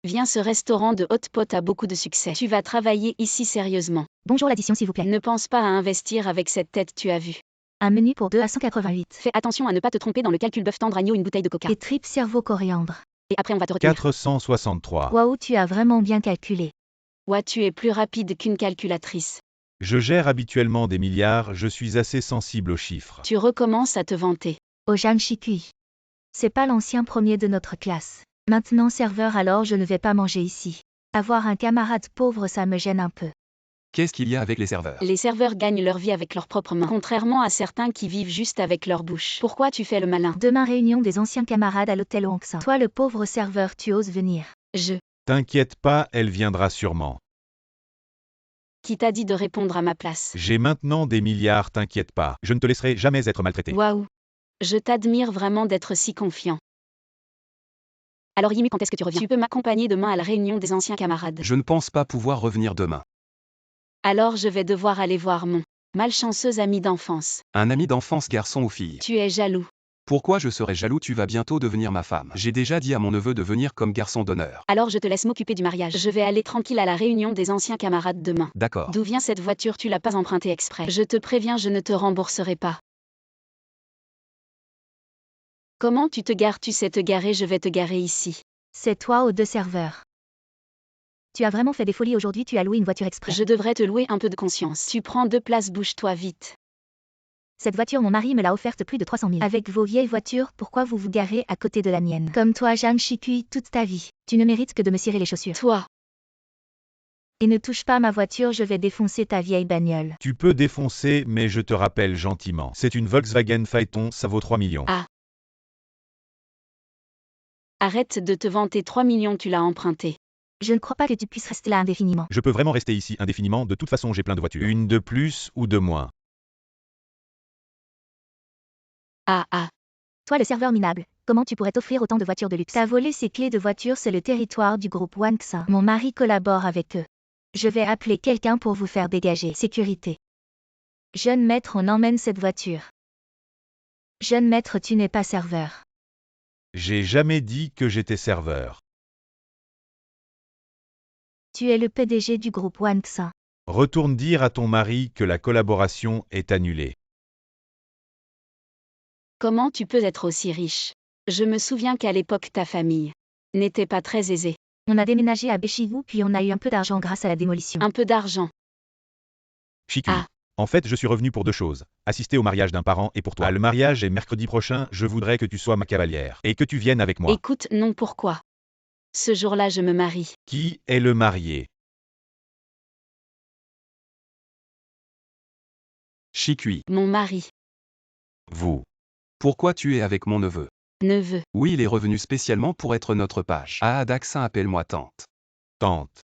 Viens, ce restaurant de hot pot a beaucoup de succès. Tu vas travailler ici sérieusement. Bonjour l'addition s'il vous plaît. Ne pense pas à investir avec cette tête, tu as vu. Un menu pour 2 à 188. Fais attention à ne pas te tromper dans le calcul bœuf tendre agneau, une bouteille de coca. Et tripes cerveau coriandre. Et après on va te retenir. 463. Waouh, tu as vraiment bien calculé. Ouais, tu es plus rapide qu'une calculatrice. Je gère habituellement des milliards, je suis assez sensible aux chiffres. Tu recommences à te vanter. Au Zhang Shikui. C'est pas l'ancien premier de notre classe. Maintenant serveur, alors je ne vais pas manger ici. Avoir un camarade pauvre, ça me gêne un peu. Qu'est-ce qu'il y a avec les serveurs? Les serveurs gagnent leur vie avec leurs propres mains, contrairement à certains qui vivent juste avec leur bouche. Pourquoi tu fais le malin? Demain réunion des anciens camarades à l'hôtel Wangsan. Toi le pauvre serveur, tu oses venir. T'inquiète pas, elle viendra sûrement. Qui t'a dit de répondre à ma place? J'ai maintenant des milliards, t'inquiète pas. Je ne te laisserai jamais être maltraité. Waouh. Je t'admire vraiment d'être si confiant. Alors Yimi, quand est-ce que tu reviens? Tu peux m'accompagner demain à la réunion des anciens camarades. Je ne pense pas pouvoir revenir demain. Alors je vais devoir aller voir mon malchanceux ami d'enfance. Un ami d'enfance, garçon ou fille? Tu es jaloux. Pourquoi je serais jaloux? Tu vas bientôt devenir ma femme. J'ai déjà dit à mon neveu de venir comme garçon d'honneur. Alors je te laisse m'occuper du mariage. Je vais aller tranquille à la réunion des anciens camarades demain. D'accord. D'où vient cette voiture? Tu l'as pas empruntée exprès. Je te préviens, je ne te rembourserai pas. Comment tu te gares? Tu sais te garer, je vais te garer ici. C'est toi aux 2 serveurs. Tu as vraiment fait des folies aujourd'hui, tu as loué une voiture exprès. Je devrais te louer un peu de conscience. Tu prends 2 places, bouge-toi vite. Cette voiture, mon mari me l'a offerte plus de 300 000. Avec vos vieilles voitures, pourquoi vous vous garez à côté de la mienne? Comme toi, Zhang Shikui, toute ta vie. Tu ne mérites que de me cirer les chaussures. Toi. Et ne touche pas ma voiture, je vais défoncer ta vieille bagnole. Tu peux défoncer, mais je te rappelle gentiment. C'est une Volkswagen Phaeton, ça vaut 3 millions. Ah. Arrête de te vanter, 3 millions, tu l'as emprunté. Je ne crois pas que tu puisses rester là indéfiniment. Je peux vraiment rester ici indéfiniment, de toute façon j'ai plein de voitures. Une de plus ou de moins. Ah. Toi le serveur minable, comment tu pourrais t'offrir autant de voitures de luxe? T'as volé ces clés de voiture, c'est le territoire du groupe Wangsan. Mon mari collabore avec eux. Je vais appeler quelqu'un pour vous faire dégager. Sécurité. Jeune maître, on emmène cette voiture. Jeune maître, tu n'es pas serveur. J'ai jamais dit que j'étais serveur. Tu es le PDG du groupe Wangsan. Retourne dire à ton mari que la collaboration est annulée. Comment tu peux être aussi riche? Je me souviens qu'à l'époque ta famille n'était pas très aisée. On a déménagé à Bechigu puis on a eu un peu d'argent grâce à la démolition. Un peu d'argent. Shikui. Ah. En fait, je suis revenu pour 2 choses. Assister au mariage d'un parent et pour toi. Le mariage est mercredi prochain, je voudrais que tu sois ma cavalière. Et que tu viennes avec moi. Écoute, non, pourquoi? Ce jour-là, je me marie. Qui est le marié? Shikui. Mon mari. Vous. Pourquoi tu es avec mon neveu? Neveu. Oui, il est revenu spécialement pour être notre page. Ah, Daxin, appelle-moi tante. Tante.